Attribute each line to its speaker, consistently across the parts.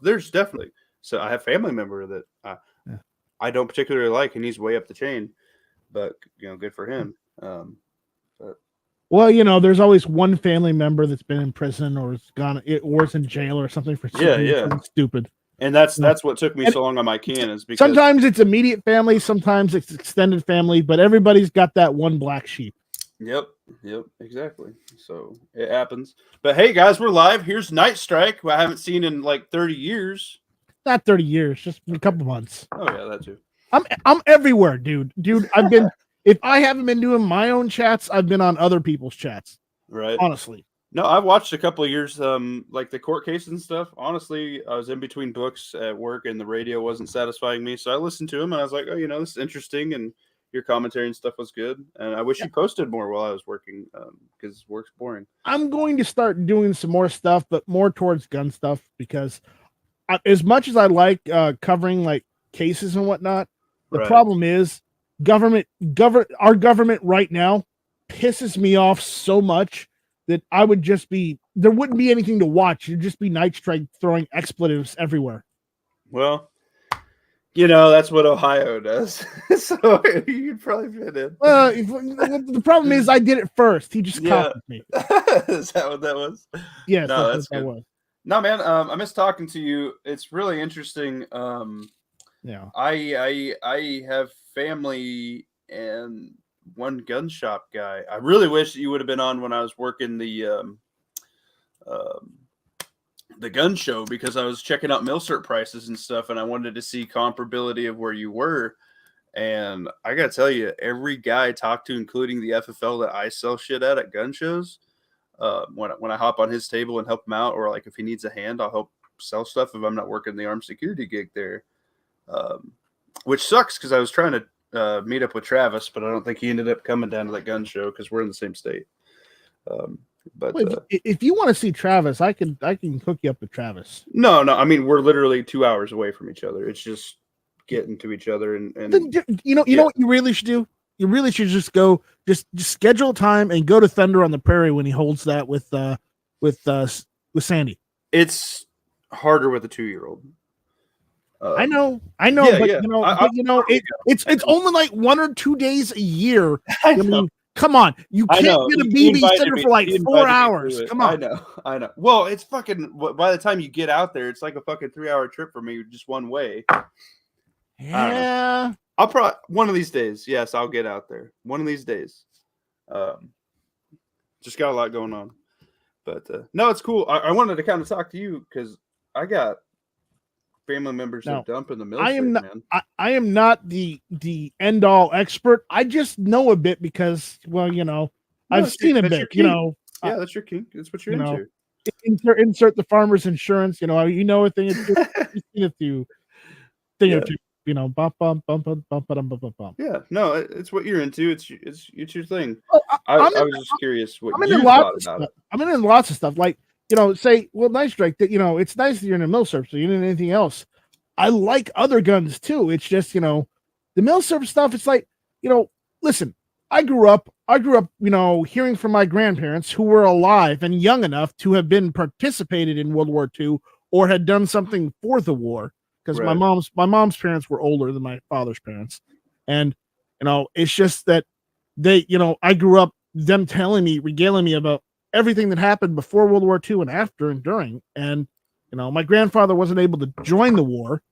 Speaker 1: there's definitely. So I have a family member that I don't particularly like, and he's way up the chain. But good for him.
Speaker 2: Well, there's always one family member that's been in prison or is in jail or something for something stupid.
Speaker 1: And that's what took me so long on my can is because
Speaker 2: sometimes it's immediate family, sometimes it's extended family, but everybody's got that one black sheep.
Speaker 1: Yep, exactly. So it happens. But hey, guys, we're live. Here's Night Strike, who I haven't seen in like 30 years.
Speaker 2: Not 30 years, just a couple months.
Speaker 1: Oh yeah, that too.
Speaker 2: I'm everywhere, dude. I've been. If I haven't been doing my own chats, I've been on other people's chats.
Speaker 1: Right.
Speaker 2: Honestly.
Speaker 1: No, I've watched a couple of years, like the court cases and stuff. Honestly, I was in between books at work and the radio wasn't satisfying me. So I listened to them and I was like, oh, this is interesting. And your commentary and stuff was good. And I wish you posted more while I was working because work's boring.
Speaker 2: I'm going to start doing some more stuff, but more towards gun stuff because as much as I like covering like cases and whatnot, the problem is our government right now pisses me off so much that I would just there wouldn't be anything to watch. It'd just be Night Strike throwing expletives everywhere.
Speaker 1: Well, that's what Ohio does. So you'd probably fit in.
Speaker 2: The problem is I did it first. He just copied me.
Speaker 1: Is that what that was?
Speaker 2: Yes, no, that's good. That was.
Speaker 1: No, man, I miss talking to you. It's really interesting.
Speaker 2: Yeah,
Speaker 1: I have family and one gun shop guy. I really wish that you would have been on when I was working the gun show because I was checking out milcert prices and stuff, and I wanted to see comparability of where you were. And I gotta tell you, every guy I talk to, including the FFL that I sell shit at gun shows, when I hop on his table and help him out, or like if he needs a hand, I'll help sell stuff if I'm not working the armed security gig there. Which sucks because I was trying to meet up with Travis, but I don't think he ended up coming down to that gun show because we're in the same state. But
Speaker 2: wait, if you want to see Travis, I can hook you up with Travis.
Speaker 1: No, I mean we're literally 2 hours away from each other. It's just getting to each other, and
Speaker 2: you know what you really should do. You really should just go, just schedule time and go to Thunder on the Prairie when he holds that with Sandy.
Speaker 1: It's harder with a 2-year-old.
Speaker 2: I know, but it's only like 1 or 2 days a year. I mean, come on, you can't get a babysitter for like 4 hours. Come on,
Speaker 1: I know. Well, it's fucking. By the time you get out there, it's like a fucking 3-hour trip for me, just one way.
Speaker 2: Yeah,
Speaker 1: I'll probably one of these days. Yes, I'll get out there one of these days. Just got a lot going on, but no, it's cool. I wanted to kind of talk to you because I got family members that dump in the military.
Speaker 2: I am not the end all expert. I just know a bit because, I've seen a bit.
Speaker 1: Yeah, that's your kink. That's what you're into.
Speaker 2: Insert the farmer's insurance. A thing or two. You've seen or two. Bump.
Speaker 1: Yeah, no, it's what you're into. It's your thing.
Speaker 2: Oh,
Speaker 1: I was just curious what you thought about it.
Speaker 2: I'm into lots of stuff. Like, Night Strike, that, it's nice that you're in a milsurp, so you didn't anything else. I like other guns too. It's just, the milsurp stuff, it's like, listen, I grew up, hearing from my grandparents who were alive and young enough to have been participated in World War II or had done something for the war. Because my mom's parents were older than my father's parents. And, it's just that they, I grew up them regaling me about everything that happened before World War II and after and during. And, my grandfather wasn't able to join the war.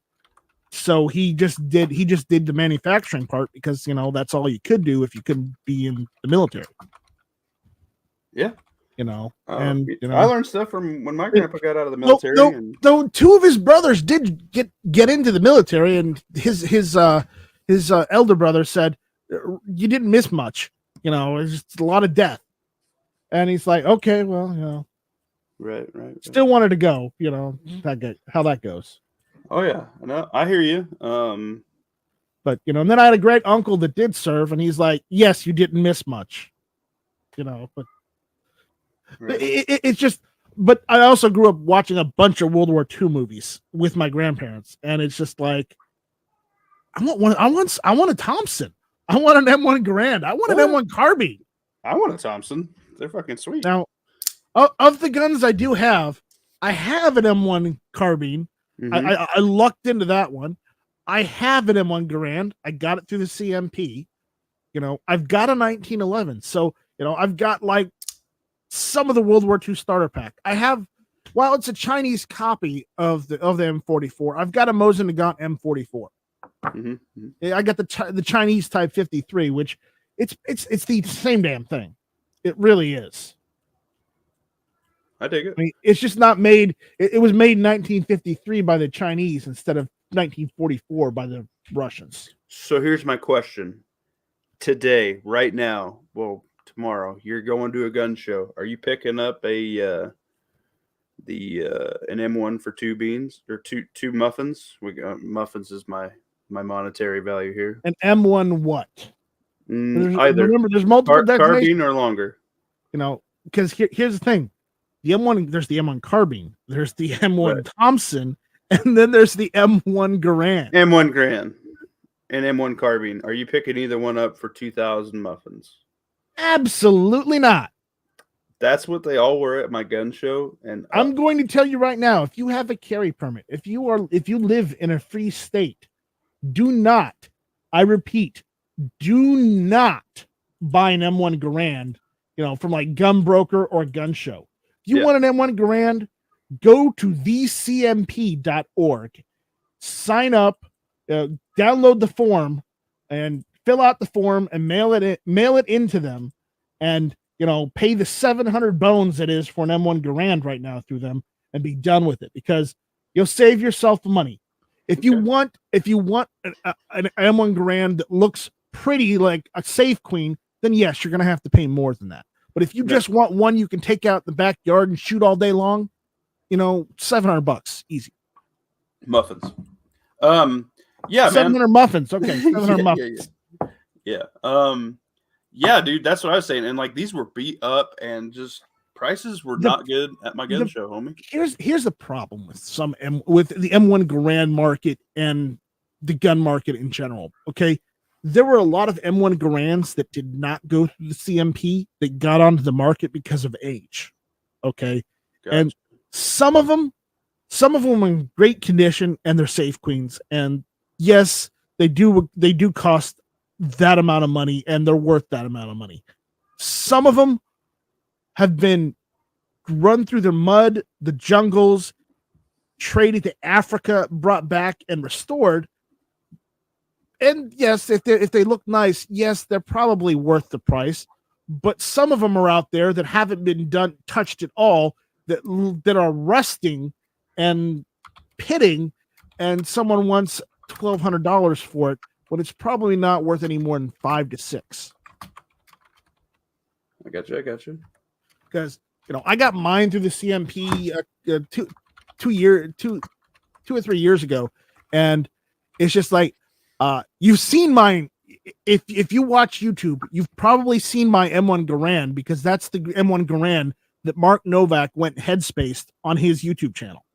Speaker 2: So he just did the manufacturing part because, that's all you could do if you couldn't be in the military.
Speaker 1: Yeah.
Speaker 2: I
Speaker 1: learned stuff from when my grandpa got out of the military.
Speaker 2: Though 2 of his brothers did get into the military, and his elder brother said, "You didn't miss much. It's just a lot of death." And he's like, "Okay, well,
Speaker 1: right.
Speaker 2: Still wanted to go. How that goes."
Speaker 1: Oh yeah, no, I hear you.
Speaker 2: But and then I had a great uncle that did serve, and he's like, "Yes, you didn't miss much." But. Right. It's just, but I also grew up watching a bunch of World War II movies with my grandparents, and it's just like, I want a Thompson. I want an M1 Garand. I want an M1 carbine.
Speaker 1: I want a Thompson. They're fucking sweet.
Speaker 2: Now, of the guns I do have, I have an M1 carbine,
Speaker 1: Mm-hmm.
Speaker 2: I lucked into that one. I have an M1 Garand. I got it through the CMP. I've got a 1911. So, I've got like some of the World War II starter pack. I have, while it's a Chinese copy of the M44, I've got a Mosin Nagant M44.
Speaker 1: Mm-hmm.
Speaker 2: I got the Chinese Type 53, which it's the same damn thing. It really is.
Speaker 1: I dig it.
Speaker 2: I mean, it's just not made. It was made in 1953 by the Chinese instead of 1944 by the Russians.
Speaker 1: So here's my question: today, right now, well, tomorrow, you're going to a gun show. Are you picking up an M1 for two beans or two muffins? Muffins is my monetary value here.
Speaker 2: An M1 what?
Speaker 1: Either
Speaker 2: Remember, there's multiple designations.
Speaker 1: carbine or longer.
Speaker 2: Because here's the thing: the M1, there's the M1 carbine, there's the M1
Speaker 1: Right.
Speaker 2: Thompson, and then there's the M1 Garand.
Speaker 1: M1 Grand and M1 carbine. Are you picking either one up for 2,000 muffins?
Speaker 2: Absolutely not.
Speaker 1: That's what they all were at my gun show. And
Speaker 2: I'm going to tell you right now: if you have a carry permit, if you live in a free state, do not, I repeat, do not buy an M1 Garand, from like Gun Broker or Gun Show. If you want an M1 Garand, go to thecmp.org, sign up, download the form, and fill out the form and mail it into them, and pay the 700 bones it is for an M1 Garand right now through them, and be done with it, because you'll save yourself money. If you want an M1 Garand that looks pretty like a Safe Queen, then yes, you're going to have to pay more than that. But if you just want one you can take out in the backyard and shoot all day long, $700 easy.
Speaker 1: Muffins. Yeah,
Speaker 2: 700
Speaker 1: man.
Speaker 2: muffins. Okay, 700 muffins.
Speaker 1: Yeah. Yeah, dude, that's what I was saying. And like these were beat up and just prices were not good at my gun show, homie.
Speaker 2: Here's the problem with with the M1 Garand market and the gun market in general. Okay, there were a lot of M1 Garands that did not go through the CMP that got onto the market because of age. Okay, gotcha. And some of them are in great condition and they're Safe Queens. And yes, they do cost that amount of money and they're worth that amount of money. Some of them have been run through the mud, the jungles, traded to Africa, brought back and restored. And yes, if they look nice, yes, they're probably worth the price. But some of them are out there that haven't been touched at all, that are rusting and pitting, and someone wants $1,200 for it, when it's probably not worth any more than $5 to $6.
Speaker 1: I got you.
Speaker 2: Because I got mine through the CMP 2 or 3 years ago, and it's just like you've seen mine. If you watch YouTube, you've probably seen my M1 Garand, because that's the M1 Garand that Mark Novak went headspaced on his YouTube channel.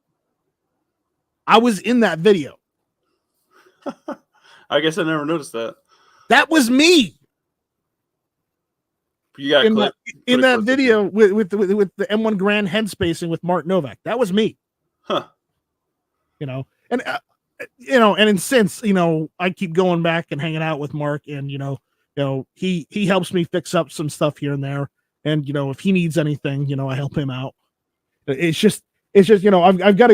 Speaker 2: I was in that video.
Speaker 1: I guess I never noticed that.
Speaker 2: That was me.
Speaker 1: You got
Speaker 2: in that video with the M1 Garand head spacing with Mark Novak. That was me.
Speaker 1: Huh.
Speaker 2: And and since I keep going back and hanging out with Mark, and he helps me fix up some stuff here and there, and if he needs anything, I help him out. It's just I've got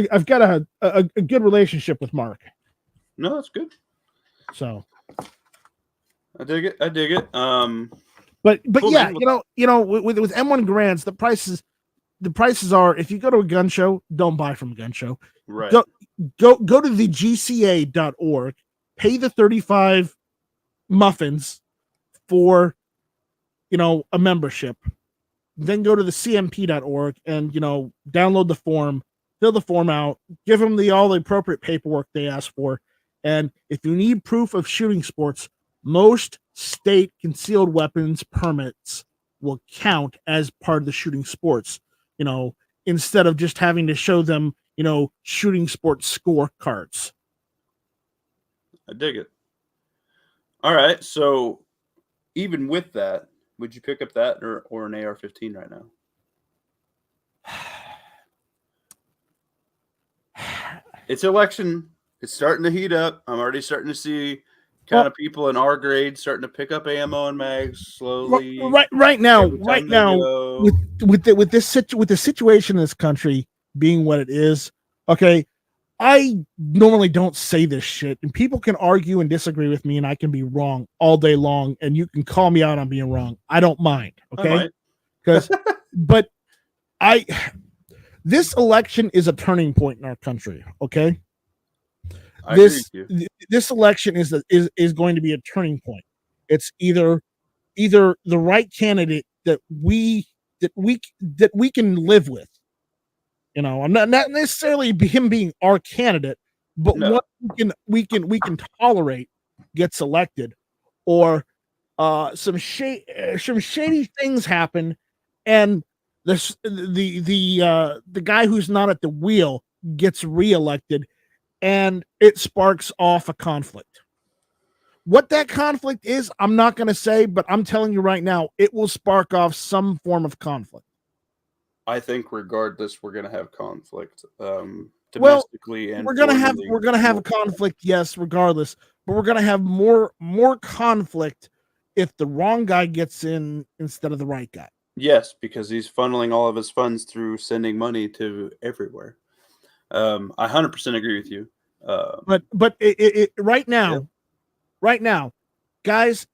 Speaker 2: a good relationship with Mark.
Speaker 1: No, that's good.
Speaker 2: So
Speaker 1: I dig it.
Speaker 2: But
Speaker 1: cool,
Speaker 2: yeah,
Speaker 1: man.
Speaker 2: With M1 Garands, the prices are, if you go to a gun show, don't buy from a gun show.
Speaker 1: Right.
Speaker 2: Go to the GCA.org, pay the 35 muffins for a membership. Then go to the CMP.org and download the form, fill the form out, give them all the appropriate paperwork they ask for. And if you need proof of shooting sports, most state concealed weapons permits will count as part of the shooting sports, instead of just having to show them, shooting sports scorecards.
Speaker 1: I dig it. All right. So even with that, would you pick up that or an AR-15 right now? it's election. It's starting to heat up. I'm already starting to see kind
Speaker 2: Well,
Speaker 1: of people in our grade starting to pick up ammo and mags slowly.
Speaker 2: right now,
Speaker 1: Every time they go.
Speaker 2: with the situation in this country being what it is, okay, I normally don't say this shit, and people can argue and disagree with me, and I can be wrong all day long, and you can call me out on being wrong. I don't mind,
Speaker 1: I
Speaker 2: okay?
Speaker 1: might.
Speaker 2: Because, but I, this election is a turning point in our country, okay?
Speaker 1: I agree with you.
Speaker 2: This election is going to be a turning point. It's either the right candidate that we can live with. You know, I'm not necessarily him being our candidate, but
Speaker 1: No.
Speaker 2: what we can tolerate gets elected, or some shady things happen, and the guy who's not at the wheel gets reelected, and it sparks off a conflict. What that conflict is, I'm not going to say, but I'm telling you right now, it will spark off some form of conflict.
Speaker 1: I think regardless, we're going to have conflict domestically and
Speaker 2: we're gonna have a conflict, yes, regardless, but we're gonna have more conflict if the wrong guy gets in instead of the right guy.
Speaker 1: Yes, because he's funneling all of his funds through sending money to everywhere. I 100% agree with you.
Speaker 2: But right now,
Speaker 1: Yep.
Speaker 2: right now, guys,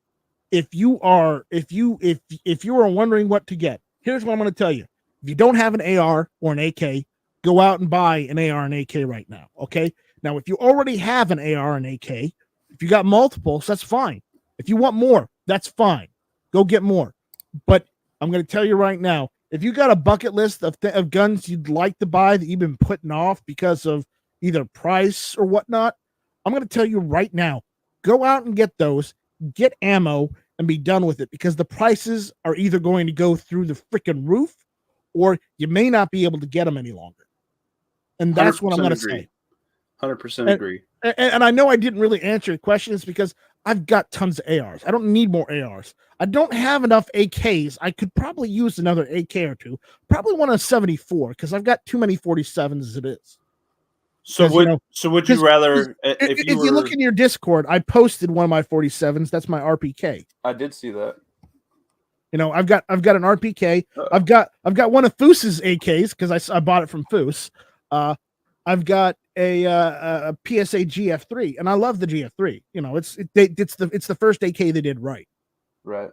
Speaker 2: if you are wondering what to get, here's what I'm going to tell you. If you don't have an AR or an AK, go out and buy an AR and AK right now. Okay. Now, if you already have an AR and AK, if you got multiples, that's fine. If you want more, that's fine. Go get more. But I'm going to tell you right now, if you got a bucket list of guns you'd like to buy that you've been putting off because of either price or whatnot, I'm going to tell you right now, go out and get those, get ammo, and be done with it, because the prices are either going to go through the freaking roof, or you may not be able to get them any longer. And that's what I'm going to say.
Speaker 1: 100% agree.
Speaker 2: And I know I didn't really answer your questions because I've got tons of ARs. I don't need more ARs. I don't have enough AKs. I could probably use another AK or two. Probably want a 74 because I've got too many 47s as it is.
Speaker 1: So would you rather if you
Speaker 2: look in your Discord, I posted one of my 47s. That's my RPK.
Speaker 1: I did see that.
Speaker 2: You know, I've got an RPK. I've got one of Foos's AKs because I bought it from Foos. I've got a PSA GF3, and I love the GF3. You know, it's the first AK they did right.
Speaker 1: Right.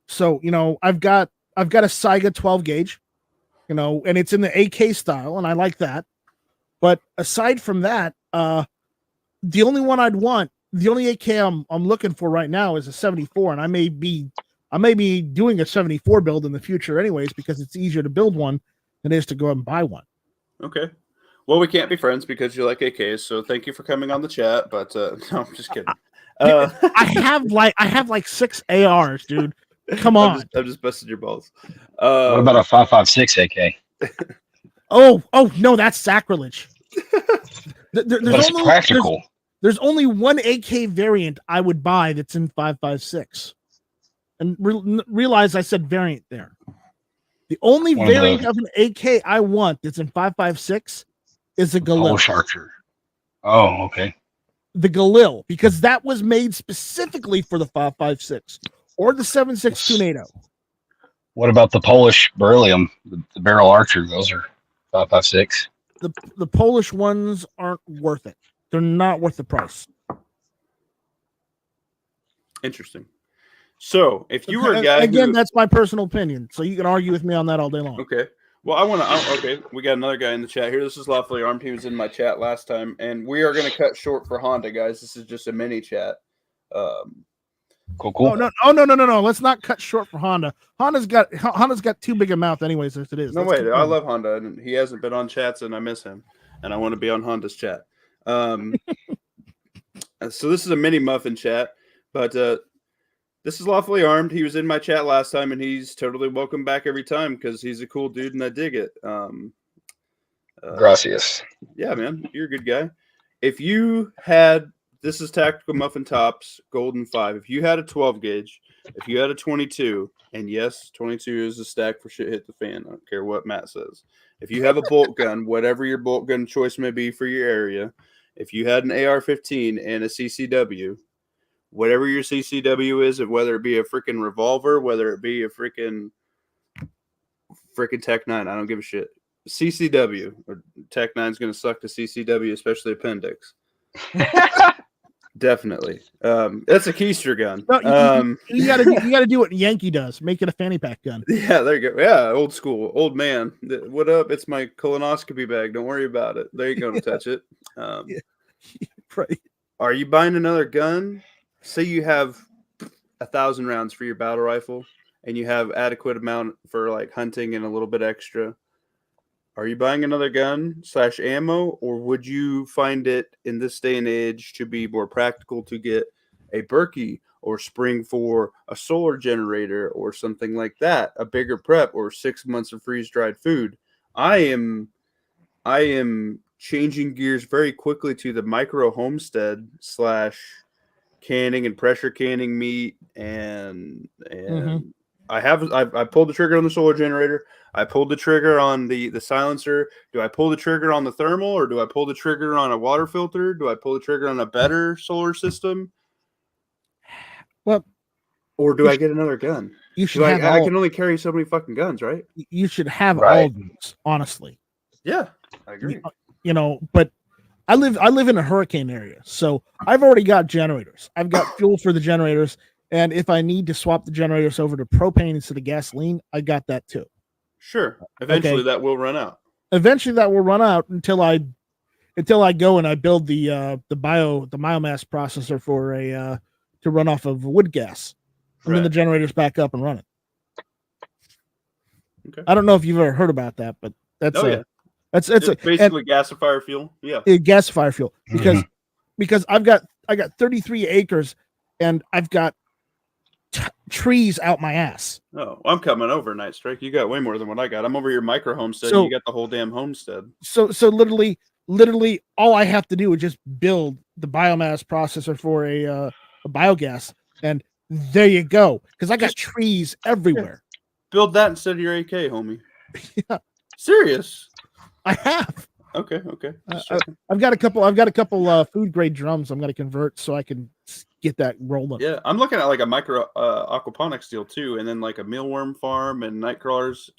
Speaker 2: So, you know, I've got a Saiga 12 gauge, you know, and it's in the AK style, and I like that. But aside from that, the only one I'd want, the only AK I'm looking for right now is a 74, and I may be doing a 74 build in the future anyways, because it's easier to build one than it is to go and buy one.
Speaker 1: Okay. Well, we can't be friends because you like AKs, so thank you for coming on the chat. But no, I'm just kidding.
Speaker 2: I have like 6 ARs, dude. Come on.
Speaker 1: I'm just busting your balls.
Speaker 3: What about a 5.56 AK?
Speaker 2: Oh no, that's sacrilege.
Speaker 3: But it's practical.
Speaker 2: There's only one AK variant I would buy that's in 5.56, and realize I said variant there. The only variant of an AK I want that's in 5.56 is a Galil.
Speaker 3: Polish Archer. Oh, okay.
Speaker 2: The Galil, because that was made specifically for the 5.56 or the 7.62 NATO.
Speaker 3: What about the Polish beryllium, the barrel archer? Those are 5.56.
Speaker 2: The Polish ones aren't worth it. They're not worth the price.
Speaker 1: Interesting. So, if you were a guy
Speaker 2: again, that's my personal opinion. So you can argue with me on that all day long.
Speaker 1: Okay. Well, okay, we got another guy in the chat here. This is Lawfully Armed. He was in my chat last time, and we are going to cut short for Honda, guys. This is just a mini chat.
Speaker 3: Cool.
Speaker 2: Oh no! Let's not cut short for Honda. Honda's got too big a mouth, anyways. As it is.
Speaker 1: No way. I love Honda, and he hasn't been on chats, and I miss him, and I want to be on Honda's chat. So this is a mini Muffin chat, but this is Lawfully Armed. He was in my chat last time, and he's totally welcome back every time because he's a cool dude, and I dig it.
Speaker 3: Gracias.
Speaker 1: Yeah, man, you're a good guy. If you had, this is Tactical Muffin Tops Golden 5. If you had a 12 gauge, if you had a 22, and yes, 22 is a stack for shit hit the fan. I don't care what Matt says. If you have a bolt gun, whatever your bolt gun choice may be for your area, if you had an AR-15 and a CCW, whatever your CCW is, whether it be a freaking revolver, whether it be a freaking Tech 9, I don't give a shit. CCW or Tech 9 is going to suck the CCW, especially appendix. Definitely. That's a keister gun.
Speaker 2: No, you gotta do what Yankee does. Make it a fanny pack gun.
Speaker 1: Yeah, there you go. Yeah, old school, old man. What up? It's my colonoscopy bag. Don't worry about it. There you go to touch it.
Speaker 2: Yeah. Right.
Speaker 1: Are you buying another gun? Say you have 1,000 rounds for your battle rifle, and you have adequate amount for like hunting and a little bit extra. Are you buying another gun / ammo, or would you find it in this day and age to be more practical to get a Berkey or spring for a solar generator or something like that, a bigger prep or 6 months of freeze-dried food? I am changing gears very quickly to the micro homestead / canning and pressure canning meat, and I pulled the trigger on the solar generator. I pulled the trigger on the silencer. Do I pull the trigger on the thermal, or do I pull the trigger on a water filter? Do I pull the trigger on a better solar system?
Speaker 2: Well,
Speaker 1: or do I get another gun?
Speaker 2: You should
Speaker 1: I can only carry so many fucking guns, right?
Speaker 2: You should have all of these, honestly.
Speaker 1: Yeah, I agree.
Speaker 2: But I live in a hurricane area, so I've already got generators. I've got fuel for the generators, and if I need to swap the generators over to propane instead of gasoline, I got that too.
Speaker 1: Sure. Eventually that will run out.
Speaker 2: Eventually that will run out until I go and I build the biomass processor for to run off of wood gas. And then the generator's back up and running. Okay. I don't know if you've ever heard about that, but that's it's
Speaker 1: basically gasifier fuel. Yeah.
Speaker 2: Gasifier fuel. Because I got 33 acres and I've got trees out my ass.
Speaker 1: Oh, I'm coming over, Night Strike. You got way more than what I got. I'm over your micro homestead. So, you got the whole damn homestead.
Speaker 2: So literally all I have to do is just build the biomass processor for a biogas, and there you go. Because I got trees everywhere.
Speaker 1: Build that instead of your AK, homie.
Speaker 2: Yeah.
Speaker 1: Serious?
Speaker 2: I have.
Speaker 1: Okay.
Speaker 2: I've got a couple food grade drums I'm going to convert so I can get that rolling.
Speaker 1: Yeah, I'm looking at like a micro aquaponics deal too, and then like a mealworm farm and night crawlers,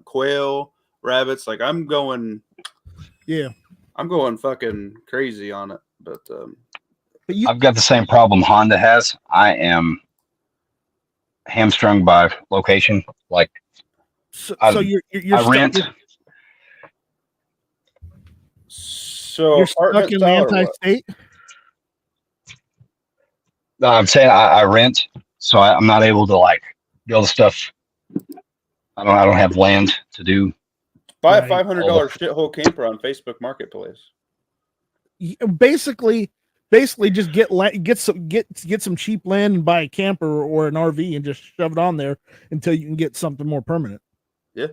Speaker 1: quail, rabbits. Like I'm going fucking crazy on it. But
Speaker 3: I've got the same problem Honda has. I am hamstrung by location. Like,
Speaker 2: so you're
Speaker 3: I rent.
Speaker 1: So
Speaker 2: you're stuck in the anti-state.
Speaker 3: No, I'm saying I rent, so I'm not able to like build stuff. I don't have land to do.
Speaker 1: Buy a $500 shithole camper on Facebook Marketplace.
Speaker 2: Basically, just get some cheap land and buy a camper or an RV and just shove it on there until you can get something more permanent.
Speaker 1: Yeah.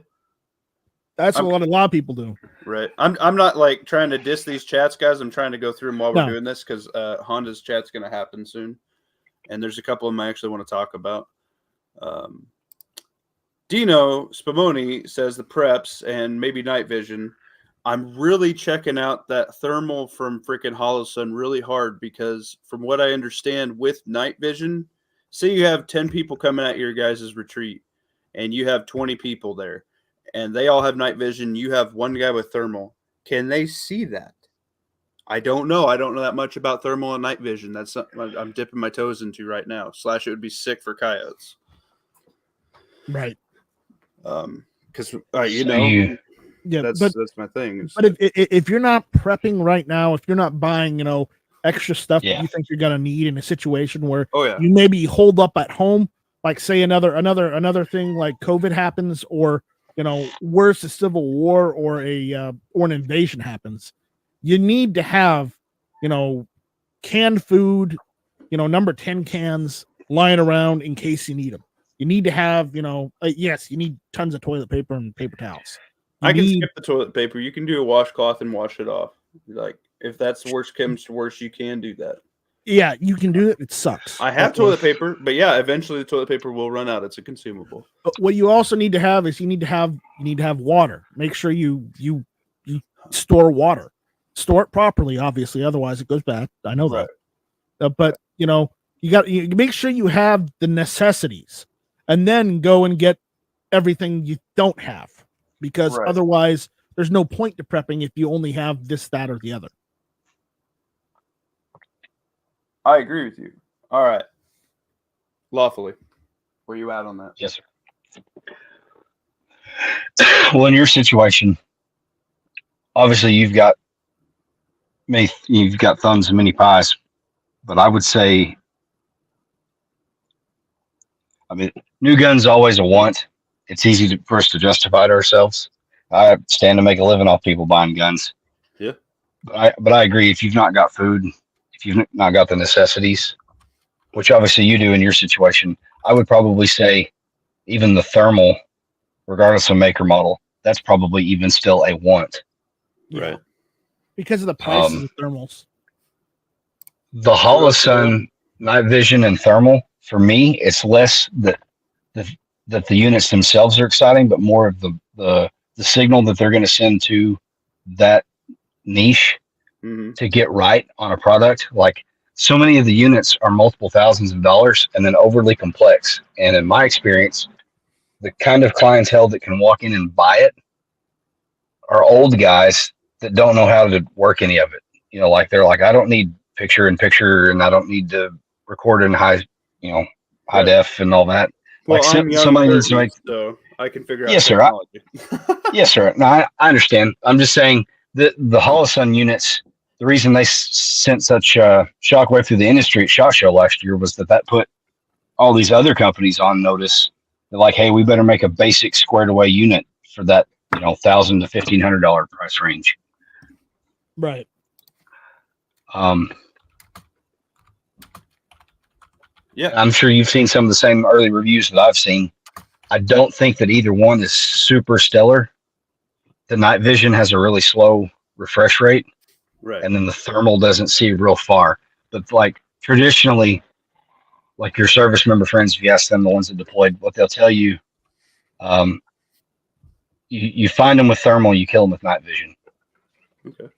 Speaker 2: That's what a lot of people do.
Speaker 1: Right. I'm not like trying to diss these chats, guys. I'm trying to go through them while we're doing this because Honda's chat's going to happen soon. And there's a couple of them I actually want to talk about. Dino Spumoni says the preps and maybe night vision. I'm really checking out that thermal from freaking Holosun really hard because from what I understand with night vision, say you have 10 people coming at your guys' retreat and you have 20 people there. And they all have night vision. You have one guy with thermal. Can they see that? I don't know. I don't know that much about thermal and night vision. That's something I'm dipping my toes into right now. / it would be sick for coyotes.
Speaker 2: Right.
Speaker 1: Because that's my thing.
Speaker 2: But if you're not prepping right now, if you're not buying, extra stuff that you think you're gonna need in a situation where you maybe hold up at home, like say another thing like COVID happens, or worse, a civil war or an invasion happens, you need to have, canned food, number 10 cans lying around in case you need them. You need to have, yes, you need tons of toilet paper and paper towels.
Speaker 1: I can skip the toilet paper. You can do a washcloth and wash it off. Like if that's the worst comes to worst, you can do that.
Speaker 2: Yeah, you can do it. It sucks.
Speaker 1: I have toilet paper, but yeah, eventually the toilet paper will run out. It's a consumable.
Speaker 2: But what you also need to have is you need to have water. Make sure you store water. Store it properly, obviously. Otherwise, it goes bad. I know that. But you make sure you have the necessities, and then go and get everything you don't have, because otherwise, there's no point to prepping if you only have this, that, or the other.
Speaker 1: I agree with you. All right. Lawfully, where you at on that?
Speaker 3: Yes, sir. Well, in your situation, obviously you've got thumbs and many pies, but I would say, new guns always a want. It's easy for us to justify to ourselves. I stand to make a living off people buying guns.
Speaker 1: Yeah.
Speaker 3: But I agree. If you've not got food, if you've not got the necessities, which obviously you do in your situation, I would probably say even the thermal, regardless of make or model, that's probably even still a want.
Speaker 1: Right.
Speaker 2: Because of the prices of thermals.
Speaker 3: The Holosun night vision and thermal, for me, it's less that the units themselves are exciting, but more of the signal that they're going to send to that niche to get right on a product. Like, so many of the units are multiple thousands of dollars and then overly complex. And in my experience, the kind of clientele that can walk in and buy it are old guys that don't know how to work any of it. Like, they're like, I don't need picture in picture, and I don't need to record in high def and all that.
Speaker 1: Well,
Speaker 3: like,
Speaker 1: I'm young,
Speaker 3: somebody needs to make,
Speaker 1: so I can figure out.
Speaker 3: Yes, sir. Yes, sir. No, I understand. I'm just saying that the Holosun units, the reason they sent such shockwave through the industry at SHOT Show last year was that put all these other companies on notice. They're like, hey, we better make a basic squared away unit for that, $1,000 to $1,500 price range.
Speaker 2: Right.
Speaker 1: Yeah,
Speaker 3: I'm sure you've seen some of the same early reviews that I've seen. I don't think that either one is super stellar. The night vision has a really slow refresh rate,
Speaker 1: right.
Speaker 3: And then the thermal doesn't see real far. But like traditionally, like your service member friends, if you ask them, the ones that deployed, what they'll tell you, you find them with thermal, you kill them with night vision.
Speaker 1: Okay.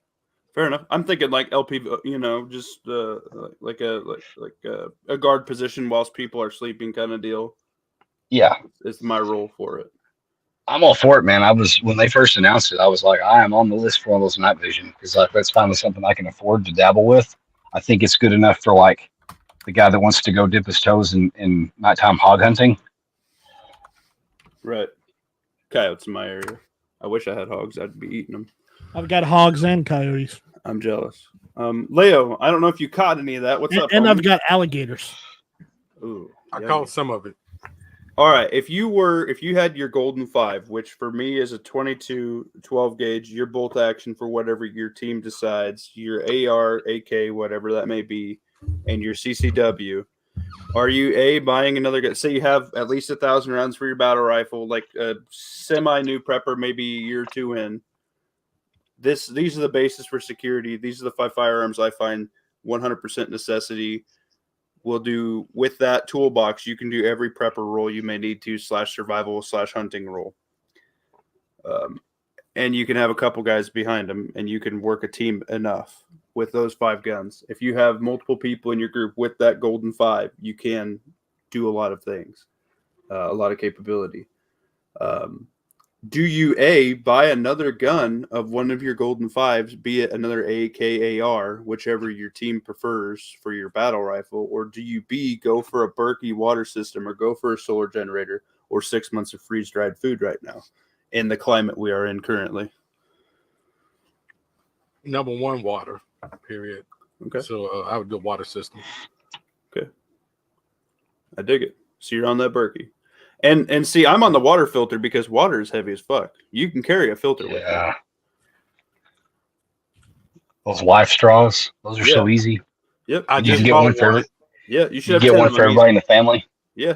Speaker 1: Fair enough. I'm thinking like LP, just like a guard position whilst people are sleeping kind of deal.
Speaker 3: Yeah,
Speaker 1: it's my role for it.
Speaker 3: I'm all for it, man. When they first announced it, I was like, I am on the list for one of those night vision, because like that's finally something I can afford to dabble with. I think it's good enough for like the guy that wants to go dip his toes in nighttime hog hunting.
Speaker 1: Right. Coyotes in my area. I wish I had hogs. I'd be eating them.
Speaker 2: I've got hogs and coyotes.
Speaker 1: I'm jealous. Leo, I don't know if you caught any of that. What's up?
Speaker 2: And
Speaker 1: homie?
Speaker 2: I've got alligators.
Speaker 1: Ooh,
Speaker 4: I caught some of it.
Speaker 1: All right. If you had your golden 5, which for me is a 22 12 gauge, your bolt action for whatever your team decides, your AR, AK, whatever that may be, and your CCW, are you buying another gun? Say you have at least 1,000 rounds for your battle rifle, like a semi-new prepper, maybe a year or two in. These are the bases for security. These are the 5 firearms I find 100% necessity. We'll do with that toolbox. You can do every prepper role you may need to / survival / hunting role. And you can have a couple guys behind them, and you can work a team enough with those 5 guns. If you have multiple people in your group with that golden 5, you can do a lot of things, a lot of capability. Do you buy another gun of one of your golden 5s, be it another AK, AR, whichever your team prefers for your battle rifle, or do you go for a Berkey water system or go for a solar generator or 6 months of freeze-dried food right now in the climate we are in currently?
Speaker 4: Number 1, water, period.
Speaker 1: Okay.
Speaker 4: So I would go water system.
Speaker 1: Okay. I dig it. So you're on that Berkey. And see, I'm on the water filter because water is heavy as fuck. You can carry a filter with you.
Speaker 3: Those life straws, those are so easy.
Speaker 1: Yep.
Speaker 4: I
Speaker 3: You
Speaker 4: just
Speaker 3: can get
Speaker 4: bought
Speaker 3: one for
Speaker 1: Yeah, you should
Speaker 3: you
Speaker 1: have
Speaker 3: get
Speaker 1: 10
Speaker 3: one
Speaker 1: of
Speaker 3: for
Speaker 1: them
Speaker 3: everybody in
Speaker 1: easy.
Speaker 3: the family.
Speaker 1: Yeah.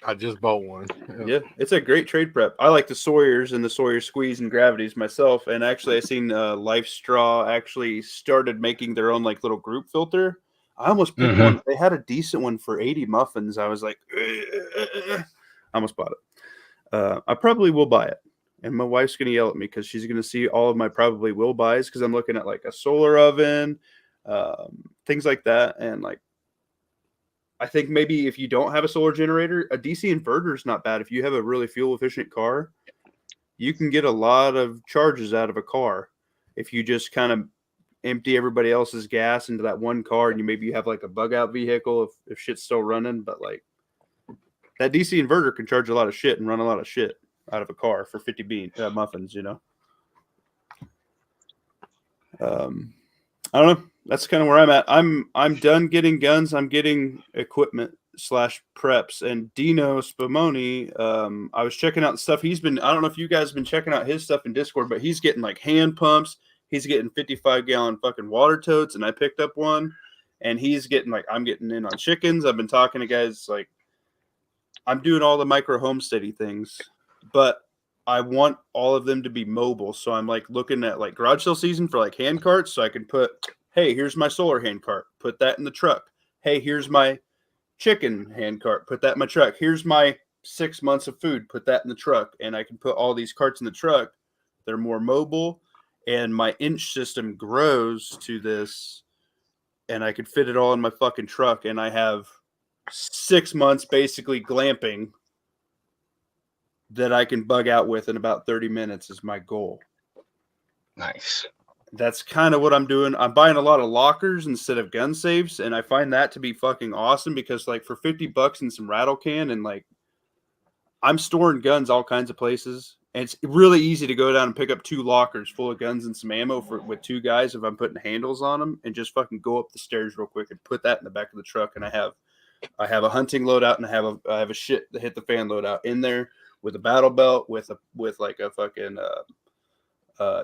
Speaker 4: I just bought one.
Speaker 1: Yeah, it's a great trade prep. I like the Sawyers and the Sawyer Squeeze and Gravities myself. And actually, I seen Life Straw actually started making their own like little group filter. I almost picked
Speaker 3: Mhm.
Speaker 1: one. They had a decent one for 80 muffins. I was like, I almost bought it. I probably will buy it. And my wife's going to yell at me because she's going to see all of my probably will buys because I'm looking at like a solar oven, things like that. And like, I think maybe if you don't have a solar generator, a DC inverter is not bad. If you have a really fuel efficient car, you can get a lot of charges out of a car if you just kind of empty everybody else's gas into that one car and you have like a bug out vehicle if shit's still running. But like that DC inverter can charge a lot of shit and run a lot of shit out of a car for 50 muffins, you know? I don't know. That's kind of where I'm at. I'm done getting guns. I'm getting equipment / preps. And Dino Spumoni, I was checking out the stuff he's been. I don't know if you guys have been checking out his stuff in Discord, but he's getting like hand pumps. He's getting 55-gallon fucking water totes, and I picked up one. And he's getting like I'm getting in on chickens. I've been talking to guys like I'm doing all the micro homesteady things, but I want all of them to be mobile. So I'm like looking at like garage sale season for like hand carts. So I can put, hey, here's my solar hand cart. Put that in the truck. Hey, here's my chicken hand cart. Put that in my truck. Here's my 6 months of food. Put that in the truck. And I can put all these carts in the truck. They're more mobile. And my inch system grows to this. And I could fit it all in my fucking truck. And I have 6 months basically glamping that I can bug out with in about 30 minutes is my goal.
Speaker 3: Nice.
Speaker 1: That's kind of what I'm doing. I'm buying a lot of lockers instead of gun safes, and I find that to be fucking awesome because like for $50 and some rattle can and like I'm storing guns all kinds of places. And it's really easy to go down and pick up 2 lockers full of guns and some ammo with 2 guys if I'm putting handles on them and just fucking go up the stairs real quick and put that in the back of the truck. And I have a hunting loadout and I have a shit that hit the fan loadout in there with a battle belt with like a fucking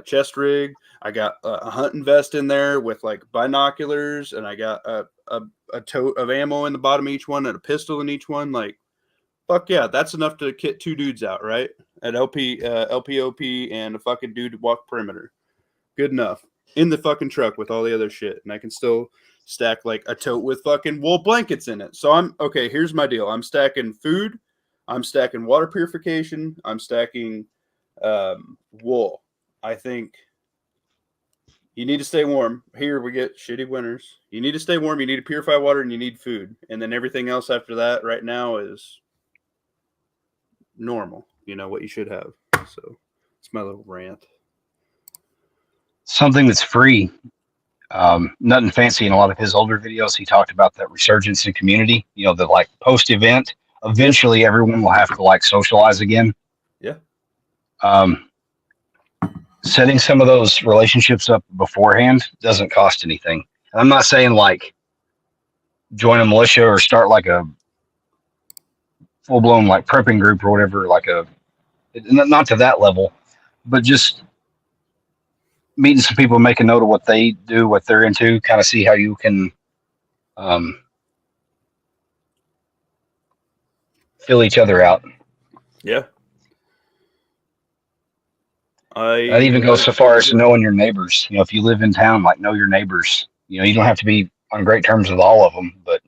Speaker 1: chest rig. I got a hunting vest in there with like binoculars, and I got a tote of ammo in the bottom of each one and a pistol in each one. Like, fuck yeah, that's enough to kit 2 dudes out, right? At LPOP and a fucking dude to walk perimeter. Good enough. In the fucking truck with all the other shit. And I can still stack like a tote with fucking wool blankets in it. So I'm okay. Here's my deal. I'm stacking food. I'm stacking water purification. I'm stacking wool. I think you need to stay warm. Here we get shitty winters. You need to stay warm. You need to purify water and you need food. And then everything else after that right now is normal. You know what you should have. So it's my little rant.
Speaker 3: Something that's free. Nothing fancy. In a lot of his older videos, he talked about that resurgence in community. You know, the like post event. Eventually, everyone will have to like socialize again.
Speaker 1: Yeah.
Speaker 3: Setting some of those relationships up beforehand doesn't cost anything. And I'm not saying like join a militia or start like a full blown like prepping group or whatever. Not to that level, but just meeting some people, make a note of what they do, what they're into, kind of see how you can fill each other out.
Speaker 1: Yeah.
Speaker 3: That even goes so far as knowing your neighbors. You know, if you live in town, like know your neighbors. You know, you don't have to be on great terms with all of them, but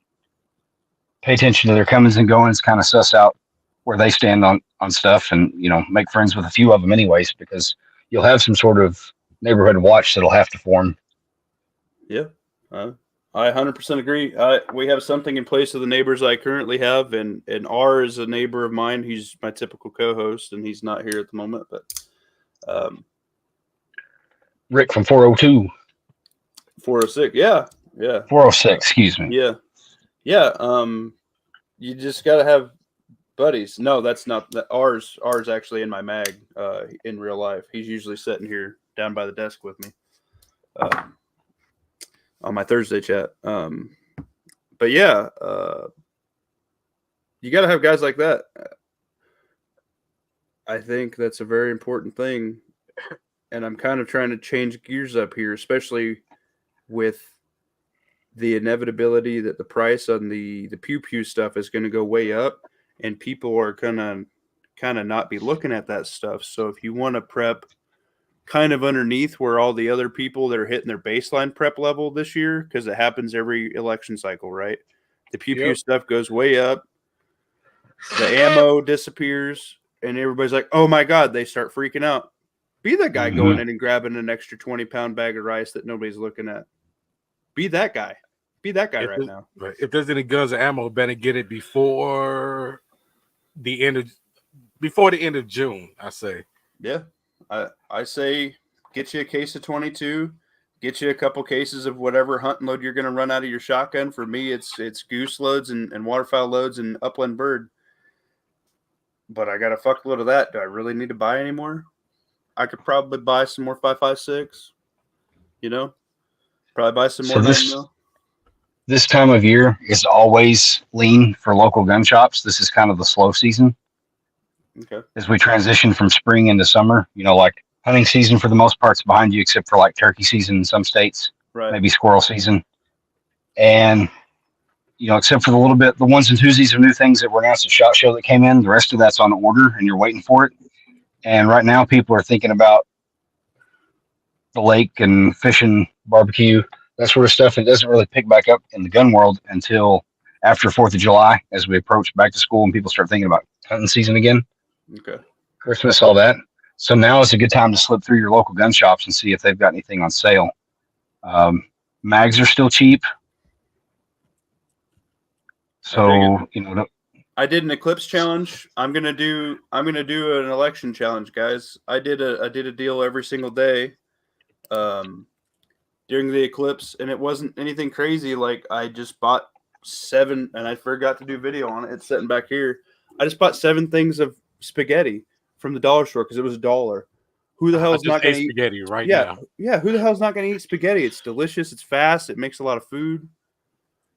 Speaker 3: pay attention to their comings and goings, kind of suss out where they stand on stuff, and you know, make friends with a few of them anyways, because you'll have some sort of neighborhood watch that'll have to form.
Speaker 1: Yeah, I 100% agree. We have something in place of the neighbors I currently have, and R is a neighbor of mine. He's my typical co-host, and he's not here at the moment, but
Speaker 3: Rick from 402.
Speaker 1: 406. Yeah.
Speaker 3: 406, excuse me.
Speaker 1: Yeah. You just gotta have buddies. No, that's not that. R's actually in my mag in real life. He's usually sitting here down by the desk with me on my Thursday chat. But yeah, you gotta have guys like that. I think that's a very important thing, and I'm kind of trying to change gears up here, especially with the inevitability that the price on the pew pew stuff is going to go way up, and people are gonna kind of not be looking at that stuff. So if you want to prep kind of underneath where all the other people that are hitting their baseline prep level this year, because it happens every election cycle, right? The pew pew
Speaker 4: Yep.
Speaker 1: stuff goes way up, the ammo disappears, and everybody's like, "Oh my god!" They start freaking out. Be that guy going in and grabbing an extra 20-pound bag of rice that nobody's looking at. Be that guy. Be that guy right now.
Speaker 4: Right. If there's any guns or ammo, better get it before the end of June. I say.
Speaker 1: Yeah, I say get you a case of 22, get you a couple cases of whatever hunting load you're going to run out of your shotgun. For me, it's goose loads and waterfowl loads and upland bird. But I got a fuckload of that. Do I really need to buy any more? I could probably buy some more 5.56. You know, probably buy some more.
Speaker 3: This time of year is always lean for local gun shops. This is kind of the slow season.
Speaker 1: Okay.
Speaker 3: As we transition from spring into summer, like hunting season for the most part's behind you, except for like turkey season in some states,
Speaker 1: Right.
Speaker 3: maybe squirrel season. And, except for the ones and twosies of new things that were announced at SHOT Show that came in, the rest of that's on order and you're waiting for it. And right now people are thinking about the lake and fishing, barbecue, that sort of stuff. It doesn't really pick back up in the gun world until after 4th of July, as we approach back to school and people start thinking about hunting season again.
Speaker 1: Okay.
Speaker 3: Christmas, all that. So now is a good time to slip through your local gun shops and see if they've got anything on sale. Mags are still cheap. So,
Speaker 1: I did an eclipse challenge. I'm gonna do an election challenge, guys. I did a deal every single day during the eclipse, and it wasn't anything crazy. Like I just bought 7, and I forgot to do video on it. It's sitting back here. I just bought 7 things of spaghetti from the dollar store because it was $1. Who the hell's not going to eat
Speaker 4: spaghetti right now?
Speaker 1: Yeah, who the hell's not going to eat spaghetti? It's delicious. It's fast. It makes a lot of food.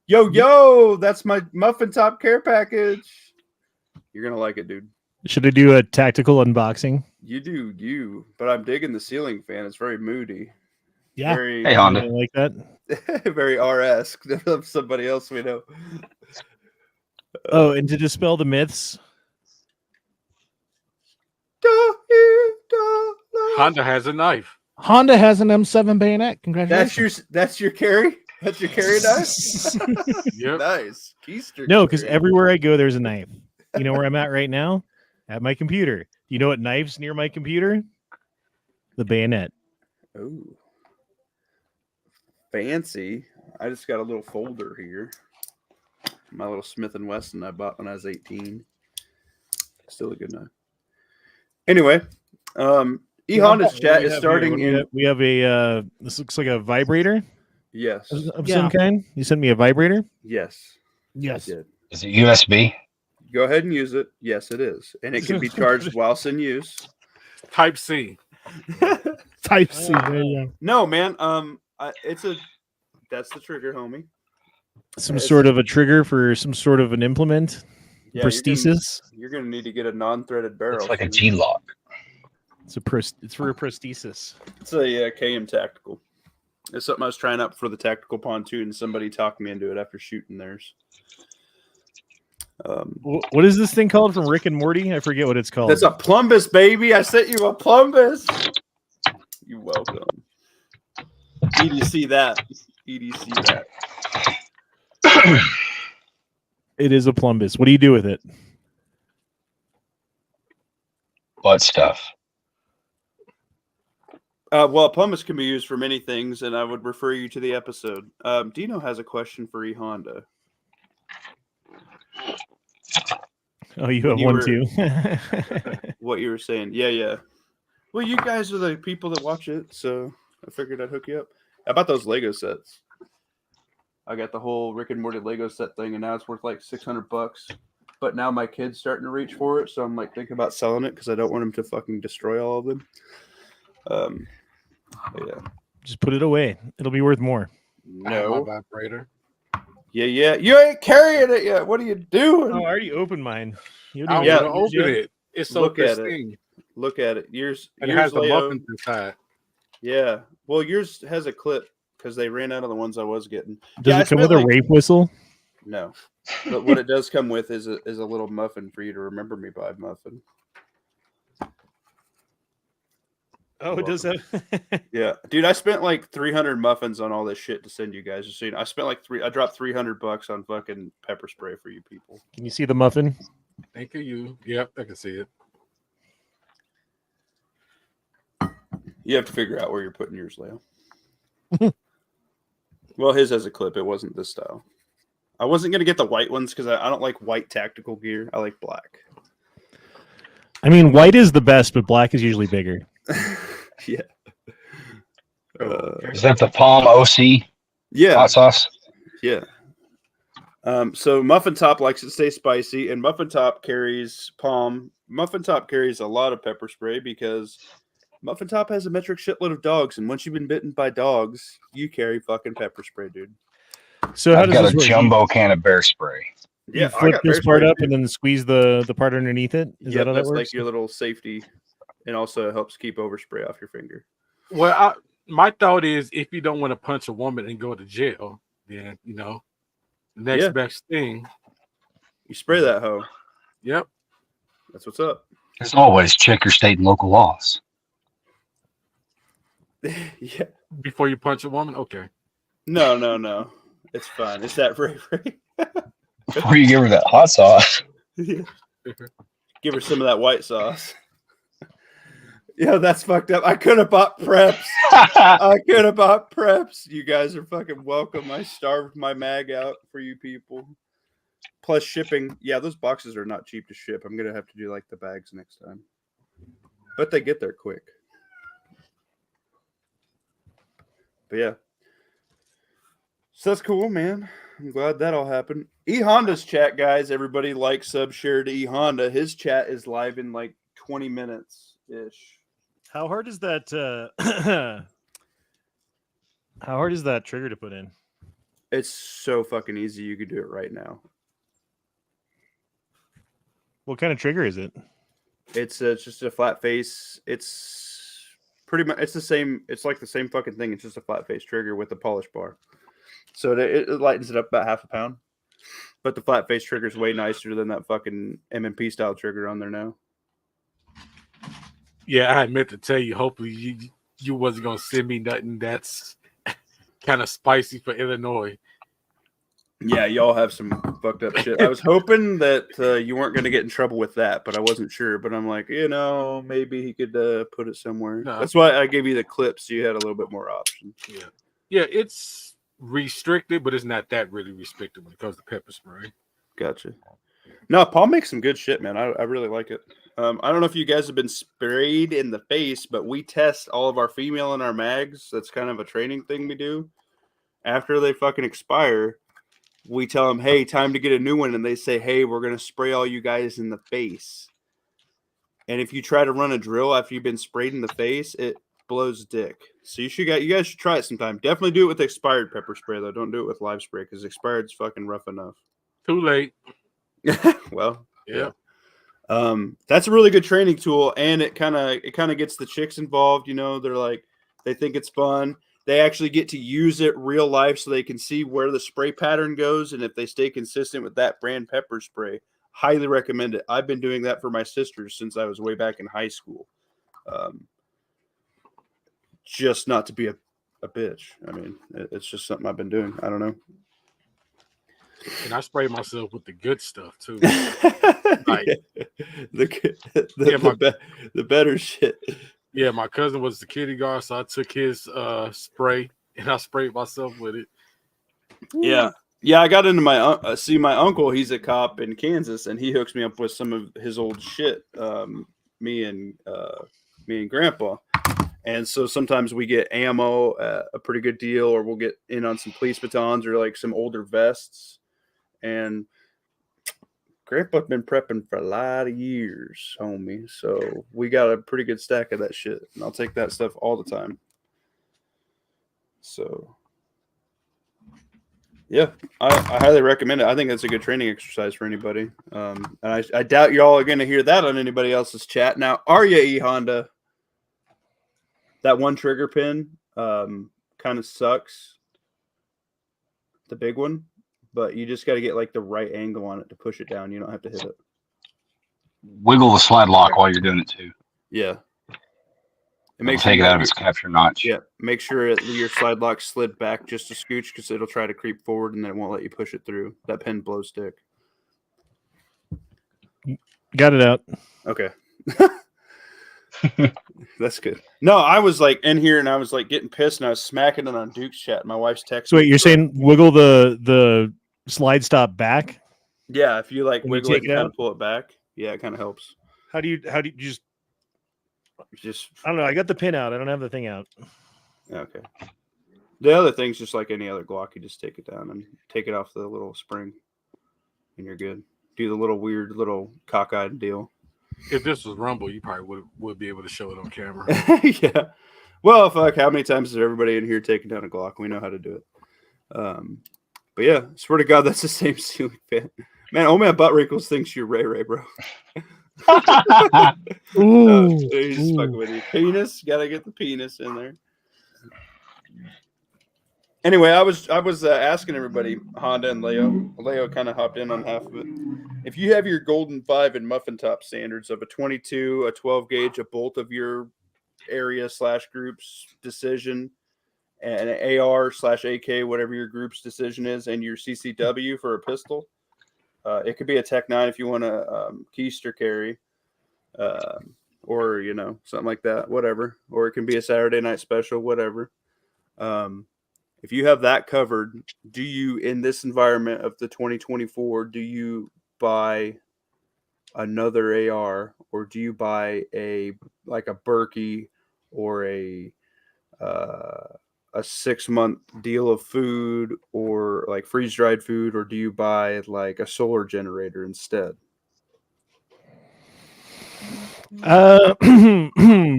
Speaker 1: Yo, that's my muffin top care package. You're going to like it, dude.
Speaker 5: Should I do a tactical unboxing?
Speaker 1: You do, but I'm digging the ceiling fan. It's very moody.
Speaker 2: Yeah.
Speaker 1: Very,
Speaker 3: Hey, Honda.
Speaker 5: I like that.
Speaker 1: very R-esque of somebody else we know.
Speaker 5: Oh, and to dispel the myths,
Speaker 4: Honda has a knife.
Speaker 2: Honda has an M7 bayonet. Congratulations.
Speaker 1: That's your carry? That's your carry knife?
Speaker 4: Yep.
Speaker 1: Nice. Keister
Speaker 5: no, because
Speaker 1: carry.
Speaker 5: everywhere I go, there's a knife. You know where I'm at right now? At my computer. You know what knife's near my computer? The bayonet.
Speaker 1: Oh, fancy. I just got a little folder here. My little Smith & Wesson I bought when I was 18. Still a good knife. Anyway, E-Honda's chat is starting in...
Speaker 5: We have a, this looks like a vibrator
Speaker 1: Yes.
Speaker 5: of some kind. You sent me a vibrator?
Speaker 1: Yes.
Speaker 2: Yes.
Speaker 1: I did.
Speaker 3: Is it USB?
Speaker 1: Go ahead and use it. Yes, it is. And it can be charged whilst in use.
Speaker 4: Type C.
Speaker 2: Type C. There you go.
Speaker 1: No, man. That's the trigger, homie.
Speaker 5: Some sort of a trigger for some sort of an implement?
Speaker 1: Yeah,
Speaker 5: prosthesis?
Speaker 1: You're gonna need to get a non-threaded barrel.
Speaker 3: It's like a
Speaker 1: soon.
Speaker 3: G-lock.
Speaker 5: It's for a prosthesis.
Speaker 1: It's a KM Tactical. It's something I was trying out for the tactical pontoon, and somebody talked me into it after shooting theirs.
Speaker 5: What is this thing called from Rick and Morty? I forget what it's called.
Speaker 1: That's a plumbus, baby. I sent you a plumbus. You're welcome. EDC that. EDC that.
Speaker 5: It is a plumbus. What do you do with it?
Speaker 3: Butt stuff.
Speaker 1: Well, plumbus can be used for many things, and I would refer you to the episode. Dino has a question for E-Honda.
Speaker 5: Oh, you have one too.
Speaker 1: What you were saying. Yeah. Well, you guys are the people that watch it, so I figured I'd hook you up. How about those Lego sets? I got the whole Rick and Morty Lego set thing, and now it's worth like $600. But now my kid's starting to reach for it, so I'm like thinking about selling it because I don't want him to fucking destroy all of them. Yeah.
Speaker 5: Just put it away. It'll be worth more.
Speaker 1: No.
Speaker 4: My vibrator.
Speaker 1: Yeah. You ain't carrying it yet. What are you doing?
Speaker 5: Oh, I already opened mine. You
Speaker 4: I
Speaker 5: didn't
Speaker 4: want
Speaker 5: even
Speaker 4: to open it. It's so
Speaker 1: Look at
Speaker 4: pristine.
Speaker 1: Look at it. Yours
Speaker 4: And it has the
Speaker 1: Leo.
Speaker 4: muffins inside.
Speaker 1: Yeah. Well, yours has a clip because they ran out of the ones I was getting.
Speaker 5: Does
Speaker 1: I
Speaker 5: it come
Speaker 1: spent
Speaker 5: with a rape whistle?
Speaker 1: No. But what it does come with is a little muffin for you to remember me by, Muffin.
Speaker 5: Oh, it does have.
Speaker 1: Yeah, dude, I spent like 300 muffins on all this shit to send you guys. Just so you know, I spent like I dropped $300 on fucking pepper spray for you people.
Speaker 5: Can you see the muffin?
Speaker 4: Thank you. Yep, I can see it.
Speaker 1: You have to figure out where you're putting yours, Leo. Well, his has a clip. It wasn't this style. I wasn't gonna get the white ones because I don't like white tactical gear. I like black.
Speaker 5: I mean, white is the best, but black is usually bigger.
Speaker 1: Yeah.
Speaker 3: Is that the Palm OC
Speaker 1: Yeah.
Speaker 3: hot sauce?
Speaker 1: Yeah. So Muffin Top likes it to stay spicy, and Muffin Top carries Palm. Muffin Top carries a lot of pepper spray because Muffin Top has a metric shitload of dogs, and once you've been bitten by dogs, you carry fucking pepper spray, dude.
Speaker 5: So how
Speaker 3: I've
Speaker 5: does
Speaker 3: got
Speaker 5: this
Speaker 3: a
Speaker 5: work?
Speaker 3: jumbo can of bear spray.
Speaker 5: You flip this part up and then squeeze the part underneath it. Is that how that
Speaker 1: that's
Speaker 5: works?
Speaker 1: like your little safety, and also helps keep overspray off your finger.
Speaker 4: Well, my thought is if you don't want to punch a woman and go to jail, then next best thing.
Speaker 1: You spray that hoe.
Speaker 4: Yep.
Speaker 1: That's what's up.
Speaker 3: As always, check your state and local laws.
Speaker 1: Yeah.
Speaker 4: Before you punch a woman? Okay.
Speaker 1: No. It's fine. It's that bravery.
Speaker 3: Before you give her that hot sauce.
Speaker 1: Give her some of that white sauce. Yeah, that's fucked up. I could have bought preps. You guys are fucking welcome. I starved my mag out for you people. Plus shipping. Yeah, those boxes are not cheap to ship. I'm going to have to do like the bags next time. But they get there quick. But yeah. So that's cool, man. I'm glad that all happened. E Honda's chat, guys. Everybody like, sub, share to E Honda. His chat is live in like 20 minutes ish.
Speaker 5: How hard is that? How hard is that trigger to put in?
Speaker 1: It's so fucking easy. You could do it right now.
Speaker 5: What kind of trigger is it?
Speaker 1: It's just a flat face. It's pretty much the same. It's like the same fucking thing. It's just a flat face trigger with a polish bar. So it lightens it up about half a pound. But the flat face trigger is way nicer than that fucking M&P style trigger on there now.
Speaker 4: Yeah, I meant to tell you. Hopefully, you wasn't gonna send me nothing that's kind of spicy for Illinois.
Speaker 1: Yeah, y'all have some fucked up shit. I was hoping that you weren't gonna get in trouble with that, but I wasn't sure. But I'm like, maybe he could put it somewhere. No. That's why I gave you the clip, so you had a little bit more options.
Speaker 4: Yeah, it's restricted, but it's not that really restricted when it comes to pepper spray.
Speaker 1: Gotcha. No, Paul makes some good shit, man. I really like it. I don't know if you guys have been sprayed in the face, but we test all of our female and our mags. That's kind of a training thing we do. After they fucking expire, we tell them, hey, time to get a new one. And they say, hey, we're going to spray all you guys in the face. And if you try to run a drill after you've been sprayed in the face, it blows dick. So you guys should try it sometime. Definitely do it with expired pepper spray, though. Don't do it with live spray because expired's fucking rough enough.
Speaker 4: Too late.
Speaker 1: Well,
Speaker 4: yeah.
Speaker 1: That's a really good training tool, and it kind of gets the chicks involved. They're like, they think it's fun. They actually get to use it real life, so they can see where the spray pattern goes, and if they stay consistent with that brand pepper spray, highly recommend it. I've been doing that for my sisters since I was way back in high school. Just not to be a bitch. I mean, it's just something I've been doing. I don't know.
Speaker 4: And I spray myself with the good stuff too.
Speaker 1: Like, the better shit.
Speaker 4: Yeah, my cousin was the security guard, so I took his spray and I sprayed myself with it.
Speaker 1: Yeah. I got into my my uncle. He's a cop in Kansas, and he hooks me up with some of his old shit. Me and Grandpa. And so sometimes we get ammo at a pretty good deal, or we'll get in on some police batons or like some older vests. And Grandpa's been prepping for a lot of years, homie. So we got a pretty good stack of that shit. And I'll take that stuff all the time. So, yeah, I highly recommend it. I think that's a good training exercise for anybody. And I doubt y'all are going to hear that on anybody else's chat. Now, are you E-Honda? That one trigger pin kind of sucks. The big one. But you just got to get like the right angle on it to push it down. You don't have to hit it.
Speaker 3: Wiggle the slide lock while you're doing it too.
Speaker 1: Yeah. And make
Speaker 3: Take it
Speaker 1: sure
Speaker 3: out of its capture notch.
Speaker 1: Yeah, make sure your slide lock slid back just a scooch because it'll try to creep forward and then it won't let you push it through. That pin blows stick.
Speaker 5: Got it out.
Speaker 1: Okay. That's good. No, I was like in here and I was like getting pissed and I was smacking it on Duke's chat. My wife's texting.
Speaker 5: So wait, you're saying wiggle the slide stop back?
Speaker 1: Yeah, if you like
Speaker 5: When you
Speaker 1: wiggle it
Speaker 5: take
Speaker 1: and
Speaker 5: it
Speaker 1: kind
Speaker 5: out?
Speaker 1: of pull it back, yeah, it kind of helps.
Speaker 5: How do you just?
Speaker 1: Just
Speaker 5: I don't know. I got the pin out. I don't have the thing out.
Speaker 1: okay. The other thing's just like any other Glock. You just take it down and take it off the little spring, and you're good. Do the little weird little cockeyed deal.
Speaker 4: If this was Rumble, you probably would be able to show it on camera.
Speaker 1: Yeah. Well, fuck, how many times has everybody in here taken down a Glock? We know how to do it. But yeah, swear to God, that's the same ceiling fan. Man, oh man, Butt Wrinkles thinks you're Ray, bro.
Speaker 2: Ooh,
Speaker 1: He's just
Speaker 2: ooh.
Speaker 1: fucking with you. Penis, gotta get the penis in there. Anyway, I was asking everybody, Honda and Leo kind of hopped in on half of it. If you have your Golden 5 and Muffin Top standards of a 22, a 12 gauge, a bolt of your area / group's decision, and an AR/AK, whatever your group's decision is, and your CCW for a pistol, it could be a Tech 9 if you want a keister carry, or something like that, whatever. Or it can be a Saturday night special, whatever. If you have that covered, do you, in this environment of the 2024, do you buy another AR or do you buy a Berkey or a 6-month deal of food or like freeze dried food, or do you buy like a solar generator instead?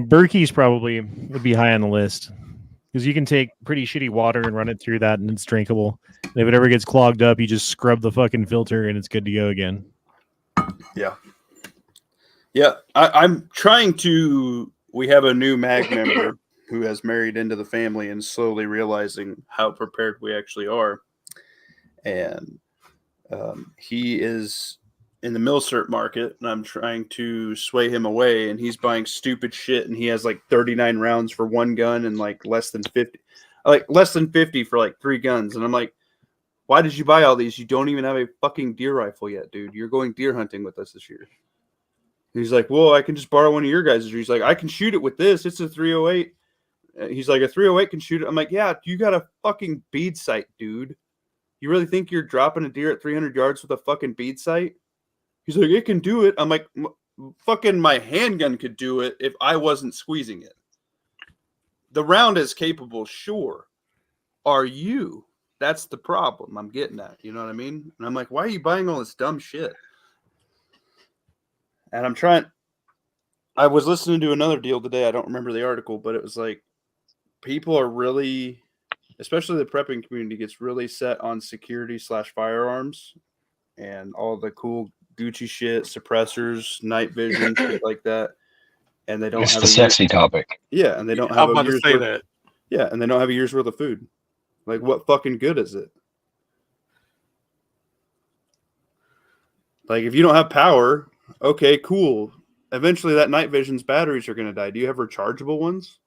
Speaker 5: Berkey's probably would be high on the list because you can take pretty shitty water and run it through that and it's drinkable. And if it ever gets clogged up, you just scrub the fucking filter and it's good to go again.
Speaker 1: Yeah. I'm trying to. We have a new MAG member who has married into the family and slowly realizing how prepared we actually are. And he is in the milcert market, and I'm trying to sway him away, and he's buying stupid shit, and he has like 39 rounds for one gun and like less than 50 for like 3 guns. And I'm like, why did you buy all these? You don't even have a fucking deer rifle yet, dude. You're going deer hunting with us this year. And he's like, well, I can just borrow one of your guys'. He's like, I can shoot it with this. It's a 308. He's like, a 308 can shoot it. I'm like, yeah, you got a fucking bead sight, dude. You really think you're dropping a deer at 300 yards with a fucking bead sight? He's like, it can do it. I'm like, fucking my handgun could do it if I wasn't squeezing it. The round is capable, sure. Are you? That's the problem I'm getting at. You know what I mean? And I'm like, why are you buying all this dumb shit? And I was listening to another deal today. I don't remember the article, but it was like, people are really, especially the prepping community, gets really set on security / firearms and all the cool Gucci shit, suppressors, night vision, shit like that. And they don't
Speaker 3: It's
Speaker 1: have
Speaker 3: the sexy topic.
Speaker 1: Yeah, and they don't
Speaker 4: I'm
Speaker 1: have
Speaker 4: about
Speaker 1: a year's
Speaker 4: to say
Speaker 1: worth,
Speaker 4: that.
Speaker 1: Yeah, and they don't have a year's worth of food. Like, what fucking good is it? Like, if you don't have power, okay, cool. Eventually, that night vision's batteries are going to die. Do you have rechargeable ones?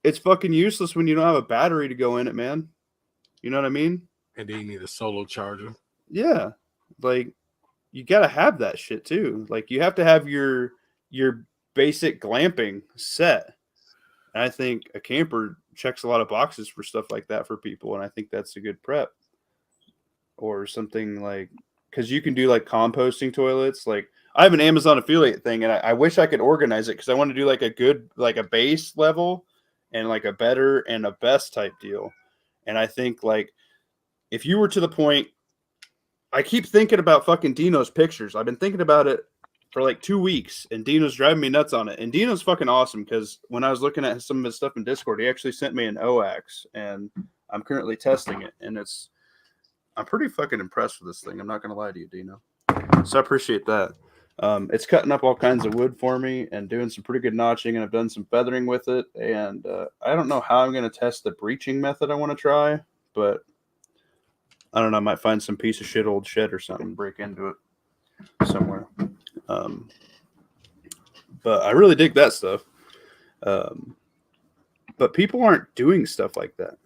Speaker 1: It's fucking useless when you don't have a battery to go in it, man. You know what I mean?
Speaker 4: And then you need a solo charger.
Speaker 1: Yeah. Like, you got to have that shit, too. Like, you have to have your basic glamping set. And I think a camper checks a lot of boxes for stuff like that for people, and I think that's a good prep. Or something like, because you can do like composting toilets. Like, I have an Amazon affiliate thing, and I wish I could organize it because I want to do like a good, like a base level and like a better and a best type deal. And I think like if you were to the point, I keep thinking about fucking Dino's pictures. I've been thinking about it for like 2 weeks, and Dino's driving me nuts on it. And Dino's fucking awesome because when I was looking at some of his stuff in Discord, he actually sent me an OAX, and I'm currently testing it, and I'm pretty fucking impressed with this thing. I'm not gonna lie to you, Dino. So I appreciate that. It's cutting up all kinds of wood for me and doing some pretty good notching, and I've done some feathering with it. And I don't know how I'm gonna test the breeching method I want to try, but I don't know. I might find some piece of shit old shed or something, break into it somewhere. But I really dig that stuff. But people aren't doing stuff like that.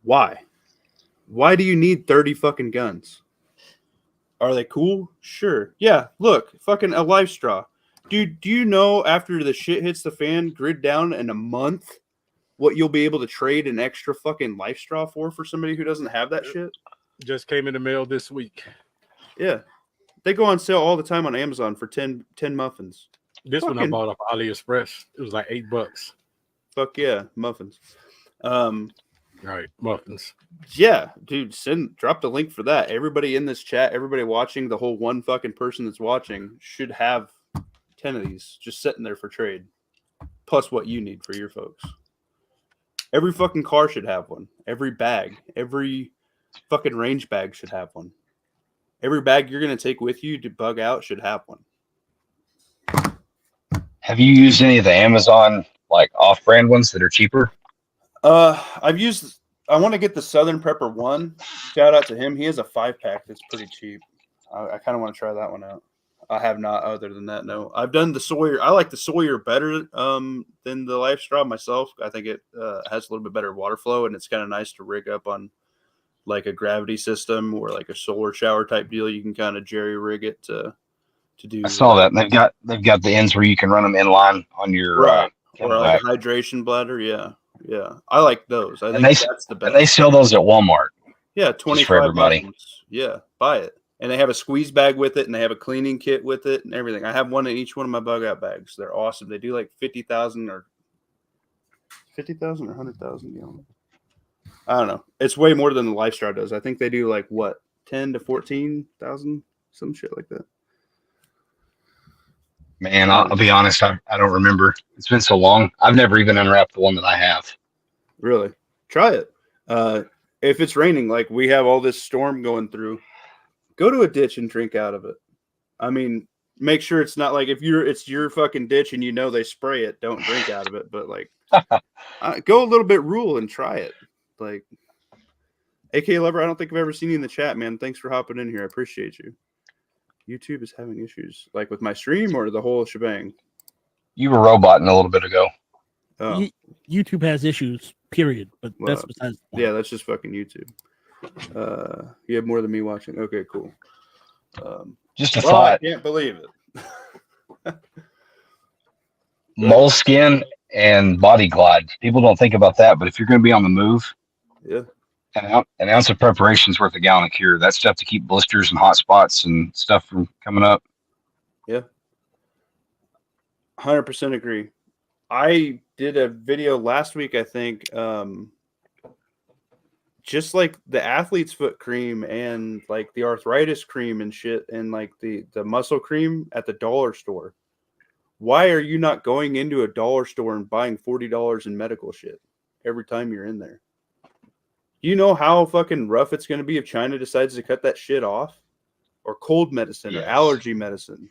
Speaker 1: Why? Why do you need 30 fucking guns? Are they cool? Sure. Yeah, look, fucking a life straw. Dude, do you know after the shit hits the fan, grid down in a month, what you'll be able to trade an extra fucking life straw for somebody who doesn't have that shit?
Speaker 4: Just came in the mail this week.
Speaker 1: Yeah. They go on sale all the time on Amazon for 10 muffins.
Speaker 4: This one I
Speaker 1: Fucking-
Speaker 4: bought off AliExpress. It was like $8.
Speaker 1: Fuck yeah, muffins.
Speaker 4: Right, muffins.
Speaker 1: Yeah, dude, drop the link for that. Everybody in this chat, everybody watching, the whole one fucking person that's watching should have 10 of these just sitting there for trade. Plus what you need for your folks. Every fucking car should have one. Every bag, every fucking range bag should have one. Every bag you're going to take with you to bug out should have one.
Speaker 3: Have you used any of the Amazon like off-brand ones that are cheaper?
Speaker 1: I want to get the Southern Prepper 1. Shout out to him. He has a 5-pack that's pretty cheap. I kind of want to try that one out. I have not, other than that, no. I've done the Sawyer. I like the Sawyer better than the Life Straw myself. I think it has a little bit better water flow, and it's kind of nice to rig up on like a gravity system or like a solar shower type deal. You can kind of jerry rig it to do.
Speaker 3: I saw that. And they've got the ends where you can run them in line on your
Speaker 1: right. Or like
Speaker 3: Cadillac.
Speaker 1: a hydration bladder. Yeah. Yeah. I like those. I think that's the best.
Speaker 3: And they sell those at Walmart.
Speaker 1: Yeah, 25
Speaker 3: for everybody.
Speaker 1: bucks. Yeah, buy it. And they have a squeeze bag with it, and they have a cleaning kit with it and everything. I have one in each one of my bug out bags. They're awesome. They do like 50,000 or 100,000 gallons. I don't know. It's way more than the Life Straw does. I think they do like what, 10 to 14,000, some shit like that.
Speaker 3: Man, I'll be honest. I don't remember. It's been so long. I've never even unwrapped the one that I have.
Speaker 1: Really? Try it. If it's raining, like we have all this storm going through, go to a ditch and drink out of it. I mean, make sure it's not like it's your fucking ditch and you know they spray it, don't drink out of it. But like, go a little bit rural and try it. Like, AK Lover, I don't think I've ever seen you in the chat, man. Thanks for hopping in here. I appreciate you. YouTube is having issues, like with my stream or the whole shebang.
Speaker 3: You were roboting a little bit ago.
Speaker 1: Oh,
Speaker 2: YouTube has issues, period. But
Speaker 1: Well,
Speaker 2: that's besides the point.
Speaker 1: yeah, that's just fucking YouTube. You have more than me watching. Okay, cool.
Speaker 3: Just a
Speaker 1: Well, I
Speaker 3: thought.
Speaker 1: can't believe it.
Speaker 3: Moleskin and body glide. People don't think about that, but if you're going to be on the move,
Speaker 1: Yeah.
Speaker 3: an ounce of preparation is worth a gallon of cure. That's stuff to keep blisters and hot spots and stuff from coming up.
Speaker 1: 100% agree. I did a video last week, I think, just like the athlete's foot cream and like the arthritis cream and shit and like the muscle cream at the dollar store. Why are you not going into a dollar store and buying $40 in medical shit every time you're in there? You know how fucking rough it's going to be if China decides to cut that shit off? Or cold medicine or allergy medicine.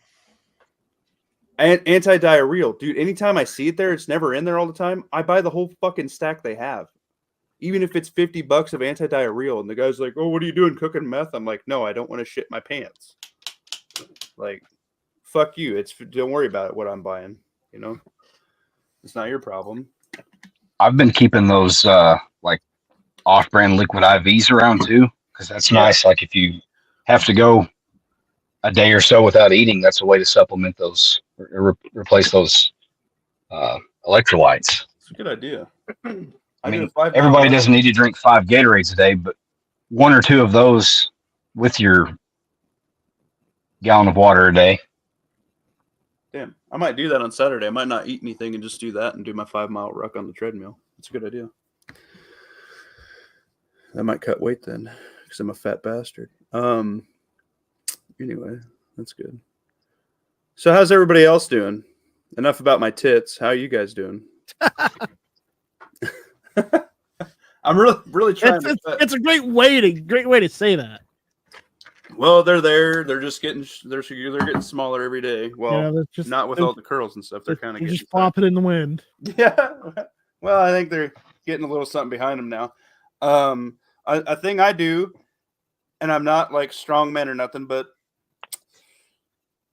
Speaker 1: And anti-diarrheal. Dude, anytime I see it there, it's never in there all the time. I buy the whole fucking stack they have. Even if it's $50 of anti-diarrheal. And the guy's like, oh, what are you doing, cooking meth? I'm like, no, I don't want to shit my pants. Like, fuck you. Don't worry about it, what I'm buying. You know? It's not your problem.
Speaker 3: I've been keeping those like off-brand liquid IVs around too, because that's nice. Like if you have to go a day or so without eating, that's a way to supplement those or replace those electrolytes.
Speaker 1: It's a good idea.
Speaker 3: I mean, everybody doesn't need to drink 5 Gatorades a day, but 1 or 2 of those with your gallon of water a day.
Speaker 1: Damn, I might do that on Saturday. I might not eat anything and just do that and do my 5-mile ruck on the treadmill. It's a good idea. I might cut weight then because I'm a fat bastard. Anyway, that's good. So how's everybody else doing? Enough about my tits. How are you guys doing? I'm really trying
Speaker 2: it's a great way to say that.
Speaker 1: Well, they're there. They're just getting they're getting smaller every day. Well,
Speaker 2: Yeah, just,
Speaker 1: not with all the curls and stuff. They're kind of
Speaker 2: just flopping in the wind.
Speaker 1: Yeah. Well, I think they're getting a little something behind them now. A thing I do, and I'm not like strong man or nothing, but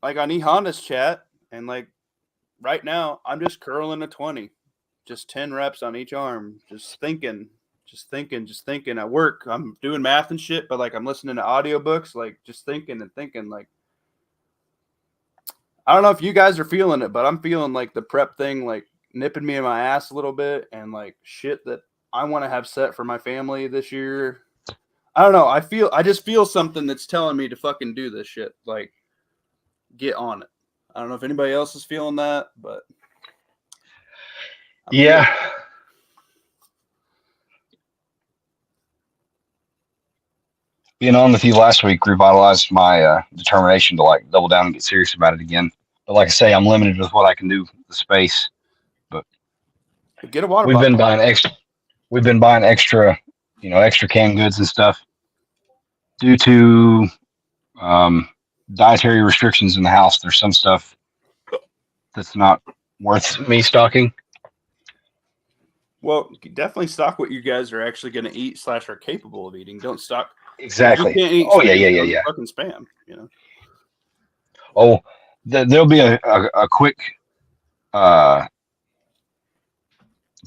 Speaker 1: like on E Honda's chat and like right now, I'm just curling a 20, just 10 reps on each arm, just thinking. At work, I'm doing math and shit, but like I'm listening to audiobooks, like just thinking and thinking. Like, I don't know if you guys are feeling it, but I'm feeling like the prep thing, like nipping me in my ass a little bit, and like shit that I want to have set for my family this year. I don't know. I just feel something that's telling me to fucking do this shit. Like, get on it. I don't know if anybody else is feeling that, but
Speaker 3: Yeah. Being on with you last week revitalized my determination to like double down and get serious about it again. But like I say, I'm limited with what I can do with the space. But
Speaker 1: get a water
Speaker 3: we've
Speaker 1: bottle.
Speaker 3: been buying extra. We've been buying extra, extra canned goods and stuff due to dietary restrictions in the house. There's some stuff that's not worth me stocking.
Speaker 1: Well, definitely stock what you guys are actually going to eat / are capable of eating. Don't stock.
Speaker 3: Exactly.
Speaker 1: You can't eat
Speaker 3: Oh
Speaker 1: spam,
Speaker 3: yeah.
Speaker 1: Fucking spam,
Speaker 3: Oh, there'll be a quick. The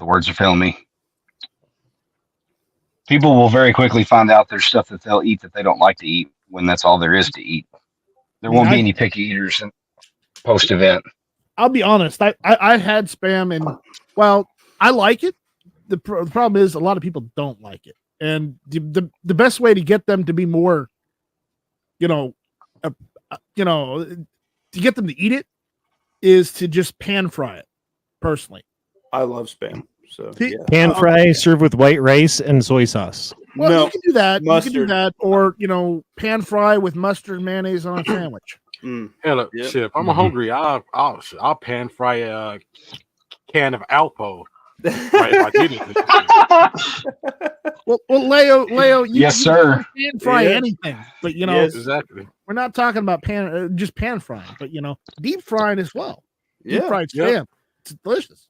Speaker 3: words are failing me. People will very quickly find out there's stuff that they'll eat that they don't like to eat when that's all there is to eat. There won't be any picky eaters post event.
Speaker 2: I'll be honest. I had spam, and well, I like it. The problem is a lot of people don't like it, and the best way to get them to be more, to get them to eat it is to just pan fry it. Personally,
Speaker 1: I love spam. So yeah.
Speaker 5: Pan fry, serve with white rice and soy sauce.
Speaker 2: Well,
Speaker 1: No,
Speaker 2: you can do that.
Speaker 1: mustard.
Speaker 2: You can do that, or pan fry with mustard and mayonnaise on a sandwich.
Speaker 4: Hell, shit. If I'm hungry, I'll pan fry a can of Alpo. Right, if I did it.
Speaker 2: Well, Leo,
Speaker 3: yes, sir.
Speaker 2: You can pan fry anything, but
Speaker 1: Yes.
Speaker 4: Exactly.
Speaker 2: we're not talking about just pan frying, but deep frying as well. Deep fried spam, it's delicious.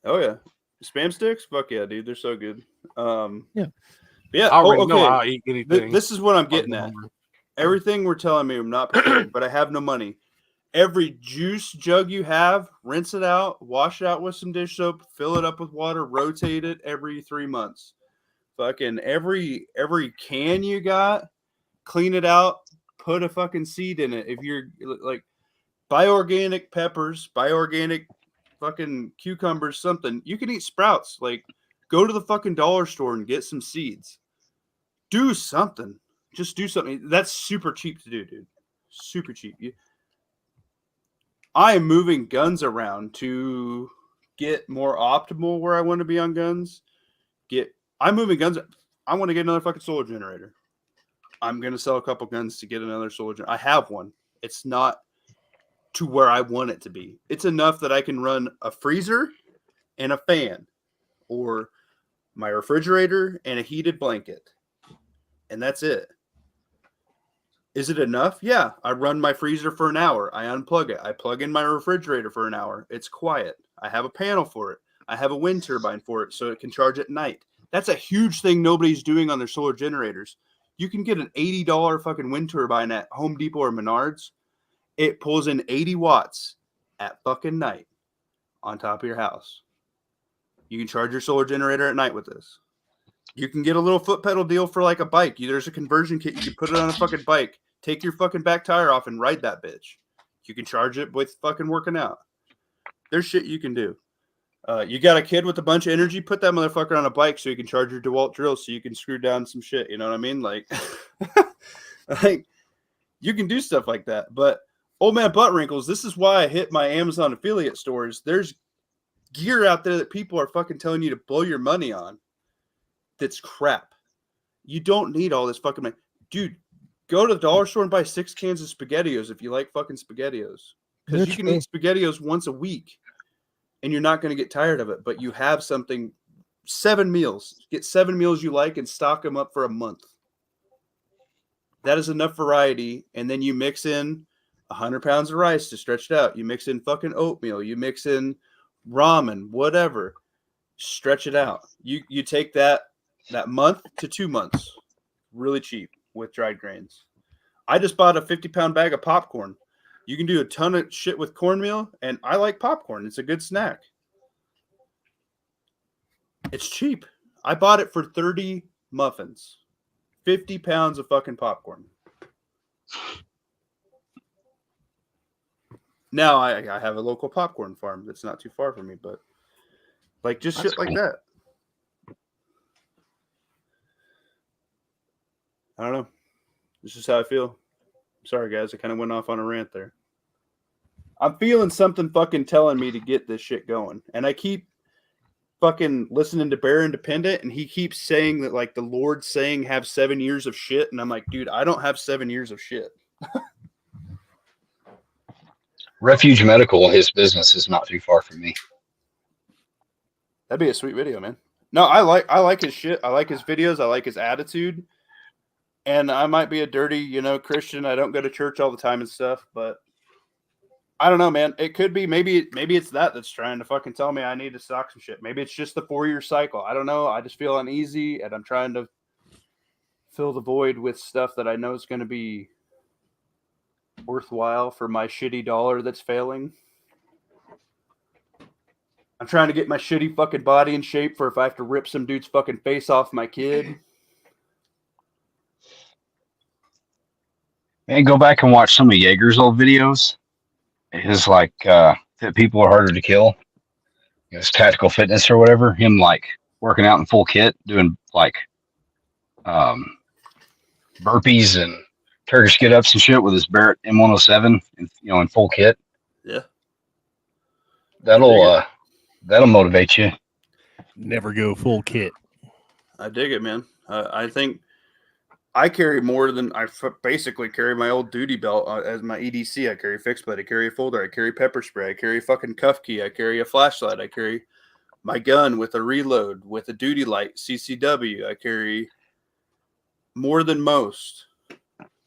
Speaker 1: Oh yeah, spam sticks. Fuck yeah, dude, they're so good.
Speaker 2: Yeah.
Speaker 1: Yeah.
Speaker 4: I already know I'll eat anything.
Speaker 1: This is what I'm getting at. Everything we're telling me, I'm not prepared, but I have no money. Every juice jug you have, rinse it out, wash it out with some dish soap, fill it up with water, rotate it every 3 months. Fucking every can you got, clean it out, put a fucking seed in it. If you're like, buy organic peppers, buy organic fucking cucumbers, something. You can eat sprouts. Like, go to the fucking dollar store and get some seeds. Do something. Just do something. That's super cheap to do, dude. Super cheap. I am moving guns around to get more optimal where I want to be on guns. I'm moving guns. I want to get another fucking solar generator. I'm going to sell a couple guns to get another solar generator. I have one. It's not to where I want it to be. It's enough that I can run a freezer and a fan, or my refrigerator and a heated blanket. And that's it. Is it enough? Yeah. I run my freezer for an hour. I unplug it. I plug in my refrigerator for an hour. It's quiet. I have a panel for it. I have a wind turbine for it so it can charge at night. That's a huge thing nobody's doing on their solar generators. You can get an $80 fucking wind turbine at Home Depot or Menards. It pulls in 80 watts at fucking night on top of your house. You can charge your solar generator at night with this. You can get a little foot pedal deal for like a bike. There's a conversion kit. You can put it on a fucking bike. Take your fucking back tire off and ride that bitch. You can charge it with fucking working out. There's shit you can do. You got a kid with a bunch of energy, put that motherfucker on a bike so you can charge your DeWalt drill so you can screw down some shit. You know what I mean? Like, like you can do stuff like that. But old man butt wrinkles, this is why I hit my Amazon affiliate stores. There's gear out there that people are fucking telling you to blow your money on. That's crap. You don't need all this fucking money. Dude, go to the dollar store and buy 6 cans of SpaghettiOs if you like fucking SpaghettiOs. Because you can eat SpaghettiOs once a week and you're not going to get tired of it. But you have something, 7 meals. Get 7 meals you like and stock them up for a month. That is enough variety. And then you mix in 100 pounds of rice to stretch it out. You mix in fucking oatmeal. You mix in ramen, whatever. Stretch it out. You take that month to 2 months. Really cheap with dried grains. I just bought a 50-pound bag of popcorn. You can do a ton of shit with cornmeal, and I like popcorn. It's a good snack. It's cheap. I bought it for 30 muffins. 50 pounds of fucking popcorn. Now I have a local popcorn farm that's not too far from me, but like just
Speaker 3: That's
Speaker 1: shit like
Speaker 3: cool.
Speaker 1: that. I don't know. This is how I feel. Sorry, guys. I kind of went off on a rant there. I'm feeling something fucking telling me to get this shit going. And I keep fucking listening to Bear Independent, and he keeps saying that, like, the Lord's saying have 7 years of shit. And I'm like, dude, I don't have 7 years of shit.
Speaker 3: Refuge Medical, his business is not too far from me.
Speaker 1: That'd be a sweet video, man. No, I like his shit. I like his videos. I like his attitude. And I might be a dirty, Christian. I don't go to church all the time and stuff, but I don't know, man. It could be maybe it's that's trying to fucking tell me I need to stock some shit. Maybe it's just the 4-year cycle. I don't know. I just feel uneasy, and I'm trying to fill the void with stuff that I know is going to be worthwhile for my shitty dollar that's failing. I'm trying to get my shitty fucking body in shape for if I have to rip some dude's fucking face off my kid.
Speaker 3: Man, go back and watch some of Jaeger's old videos. His like that people are harder to kill. His tactical fitness or whatever. Him like working out in full kit, doing like burpees and Turkish get ups and shit with his Barrett M107, in full kit.
Speaker 1: Yeah,
Speaker 3: that'll motivate you.
Speaker 5: Never go full kit.
Speaker 1: I dig it, man. I think I carry more than I basically carry my old duty belt as my EDC. I carry fixed blade. I carry a folder. I carry pepper spray. I carry a fucking cuff key. I carry a flashlight. I carry my gun with a reload, with a duty light, CCW. I carry more than most.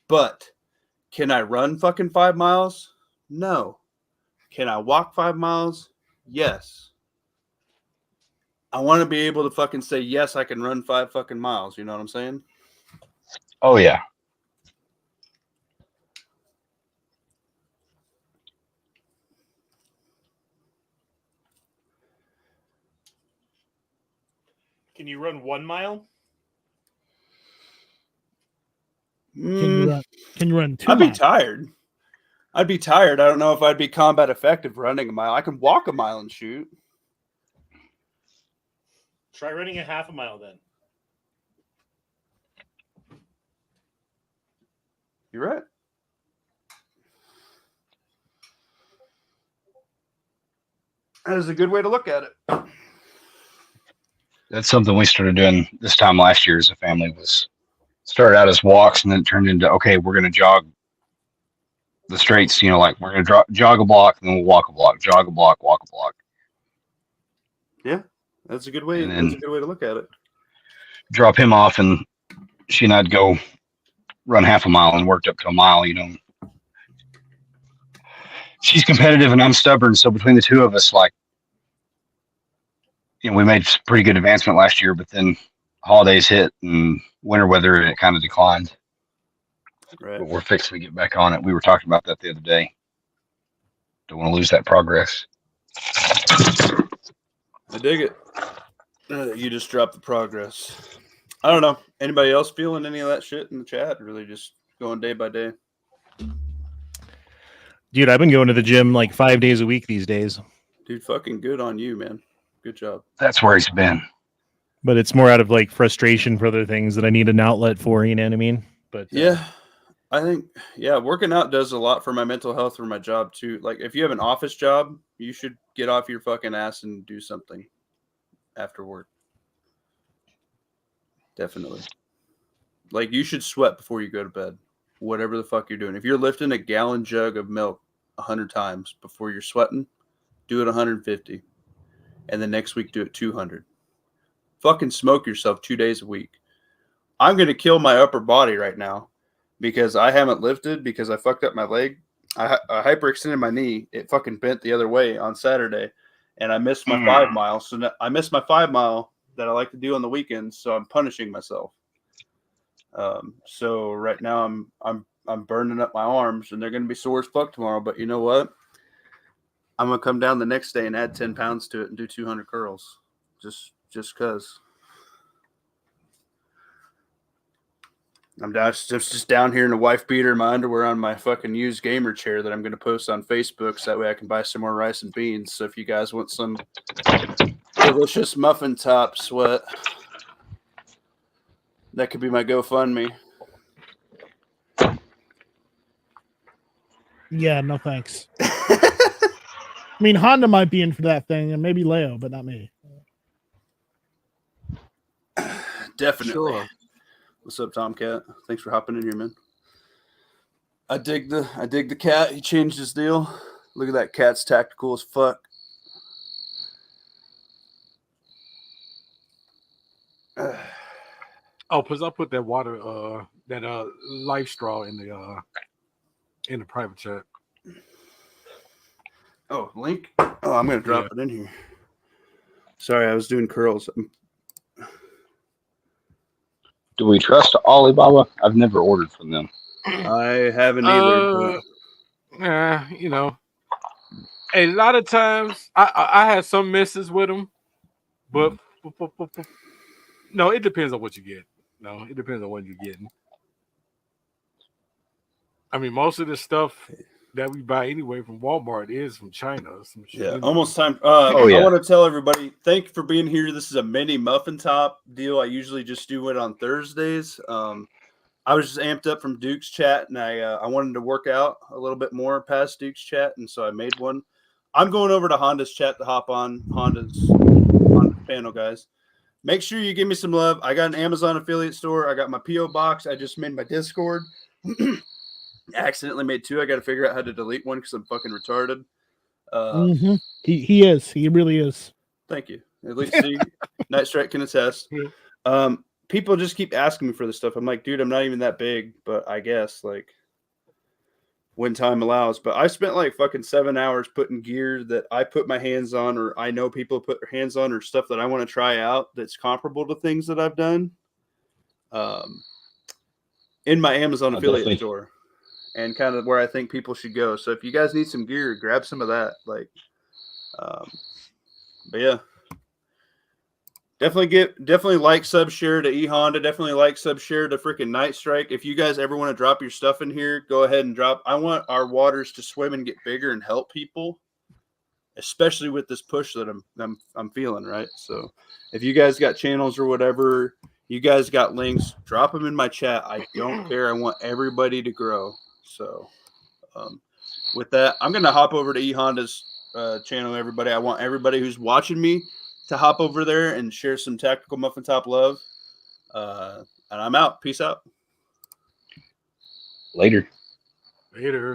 Speaker 1: But can I run fucking 5 miles? No. Can I walk 5 miles? Yes. I want to be able to fucking say, yes, I can run 5 fucking miles. You know what I'm saying?
Speaker 3: Oh, yeah.
Speaker 5: Can you run 1 mile?
Speaker 2: Can you run 2
Speaker 1: I'd
Speaker 2: miles?
Speaker 1: be tired. I'd be tired. I don't know if I'd be combat effective running a mile. I can walk a mile and shoot.
Speaker 5: Try running a half a mile then.
Speaker 1: You're right. That is a good way to look at it.
Speaker 3: That's something we started doing this time last year as a family. Was started out as walks and then it turned into, okay, we're going to jog the straights, like we're going to jog a block and then we'll walk a block, jog a block, walk a block.
Speaker 1: Yeah, that's a good way.
Speaker 3: And
Speaker 1: That's a good way to look at it.
Speaker 3: Drop him off and she and I'd go run half a mile and worked up to a mile, She's competitive and I'm stubborn. So between the two of us, like, we made pretty good advancement last year, but then holidays hit and winter weather and it kind of declined.
Speaker 1: Right.
Speaker 3: But we're fixing to get back on it. We were talking about that the other day. Don't want to lose that progress.
Speaker 1: I dig it. You just dropped the progress. I don't know. Anybody else feeling any of that shit in the chat? Really just going day by day?
Speaker 5: Dude, I've been going to the gym like 5 days a week these days.
Speaker 1: Dude, fucking good on you, man. Good job.
Speaker 3: That's where he's been.
Speaker 5: But it's more out of like frustration for other things that I need an outlet for, you know what I mean? But
Speaker 1: yeah, I think, working out does a lot for my mental health, for my job too. Like if you have an office job, you should get off your fucking ass and do something after work. Definitely. Like you should sweat before you go to bed, whatever the fuck you're doing. If you're lifting a gallon jug of milk 100 times before you're sweating, do it 150. And the next week do it 200. Fucking smoke yourself 2 days a week. I'm going to kill my upper body right now because I haven't lifted because I fucked up my leg. I hyperextended my knee. It fucking bent the other way on Saturday, and I missed my 5 mile. So now, I missed my 5 mile that I like to do on the weekends. So I'm punishing myself. So right now I'm I'm burning up my arms, and they're gonna be sore as fuck tomorrow. But you know what? I'm gonna come down the next day and add 10 pounds to it and do 200 curls, just cause. I'm just down here in a wife beater in my underwear on my fucking used gamer chair that I'm gonna post on Facebook, so that way I can buy some more rice and beans. So if you guys want some delicious muffin top sweat, that could be my GoFundMe.
Speaker 2: Yeah, no thanks. I mean, Honda might be in for that thing, and maybe Leo, but not me.
Speaker 1: Definitely.
Speaker 4: Sure.
Speaker 1: What's up, Tomcat? Thanks for hopping in here, man. I dig the cat. He changed his deal. Look at that cat's tactical as fuck.
Speaker 4: Oh, because I put that water, that life straw in the private chat.
Speaker 1: Oh, link. Oh, I'm gonna drop it in here. Sorry, I was doing curls.
Speaker 3: Do we trust Alibaba? I've never ordered from them.
Speaker 1: I haven't either.
Speaker 4: Yeah, you know, a lot of times I had some misses with them, but no, it depends on what you get. No, it depends on what you're getting. I mean, most of the stuff that we buy anyway from Walmart is from China. Some shit,
Speaker 1: Yeah,
Speaker 4: you know?
Speaker 1: almost time.
Speaker 3: yeah.
Speaker 1: I want to tell everybody, thank you for being here. This is a mini muffin top deal. I usually just do it on Thursdays. I was just amped up from Duke's chat, and I wanted to work out a little bit more past Duke's chat, and so I made one. I'm going over to Honda's chat to hop on Honda's panel, guys. Make sure you give me some love. I got an Amazon affiliate store. I got my PO box. I just made my Discord. Accidentally made two. I got to figure out how to delete one because I'm fucking retarded.
Speaker 2: He is. He really is.
Speaker 1: Thank you. At least see, Night Strike can attest. People just keep asking me for this stuff. I'm like, dude, I'm not even that big, but I guess like when time allows. But I spent like fucking 7 hours putting gear that I put my hands on, or I know people put their hands on, or stuff that I want to try out that's comparable to things that I've done. In my Amazon affiliate store, and kind of where I think people should go. So if you guys need some gear, grab some of that. Like, but yeah. Definitely like, sub, share to eHonda. Definitely like, sub, share to freaking Night Strike. If you guys ever want to drop your stuff in here, go ahead and drop. I want our waters to swim and get bigger and help people, especially with this push that I'm feeling, right? So if you guys got channels or whatever, you guys got links, drop them in my chat. I don't care. I want everybody to grow. So with that, I'm going to hop over to eHonda's channel, everybody. I want everybody who's watching me to hop over there and share some tactical muffin top love. And I'm out. Peace out.
Speaker 3: Later.
Speaker 4: Later.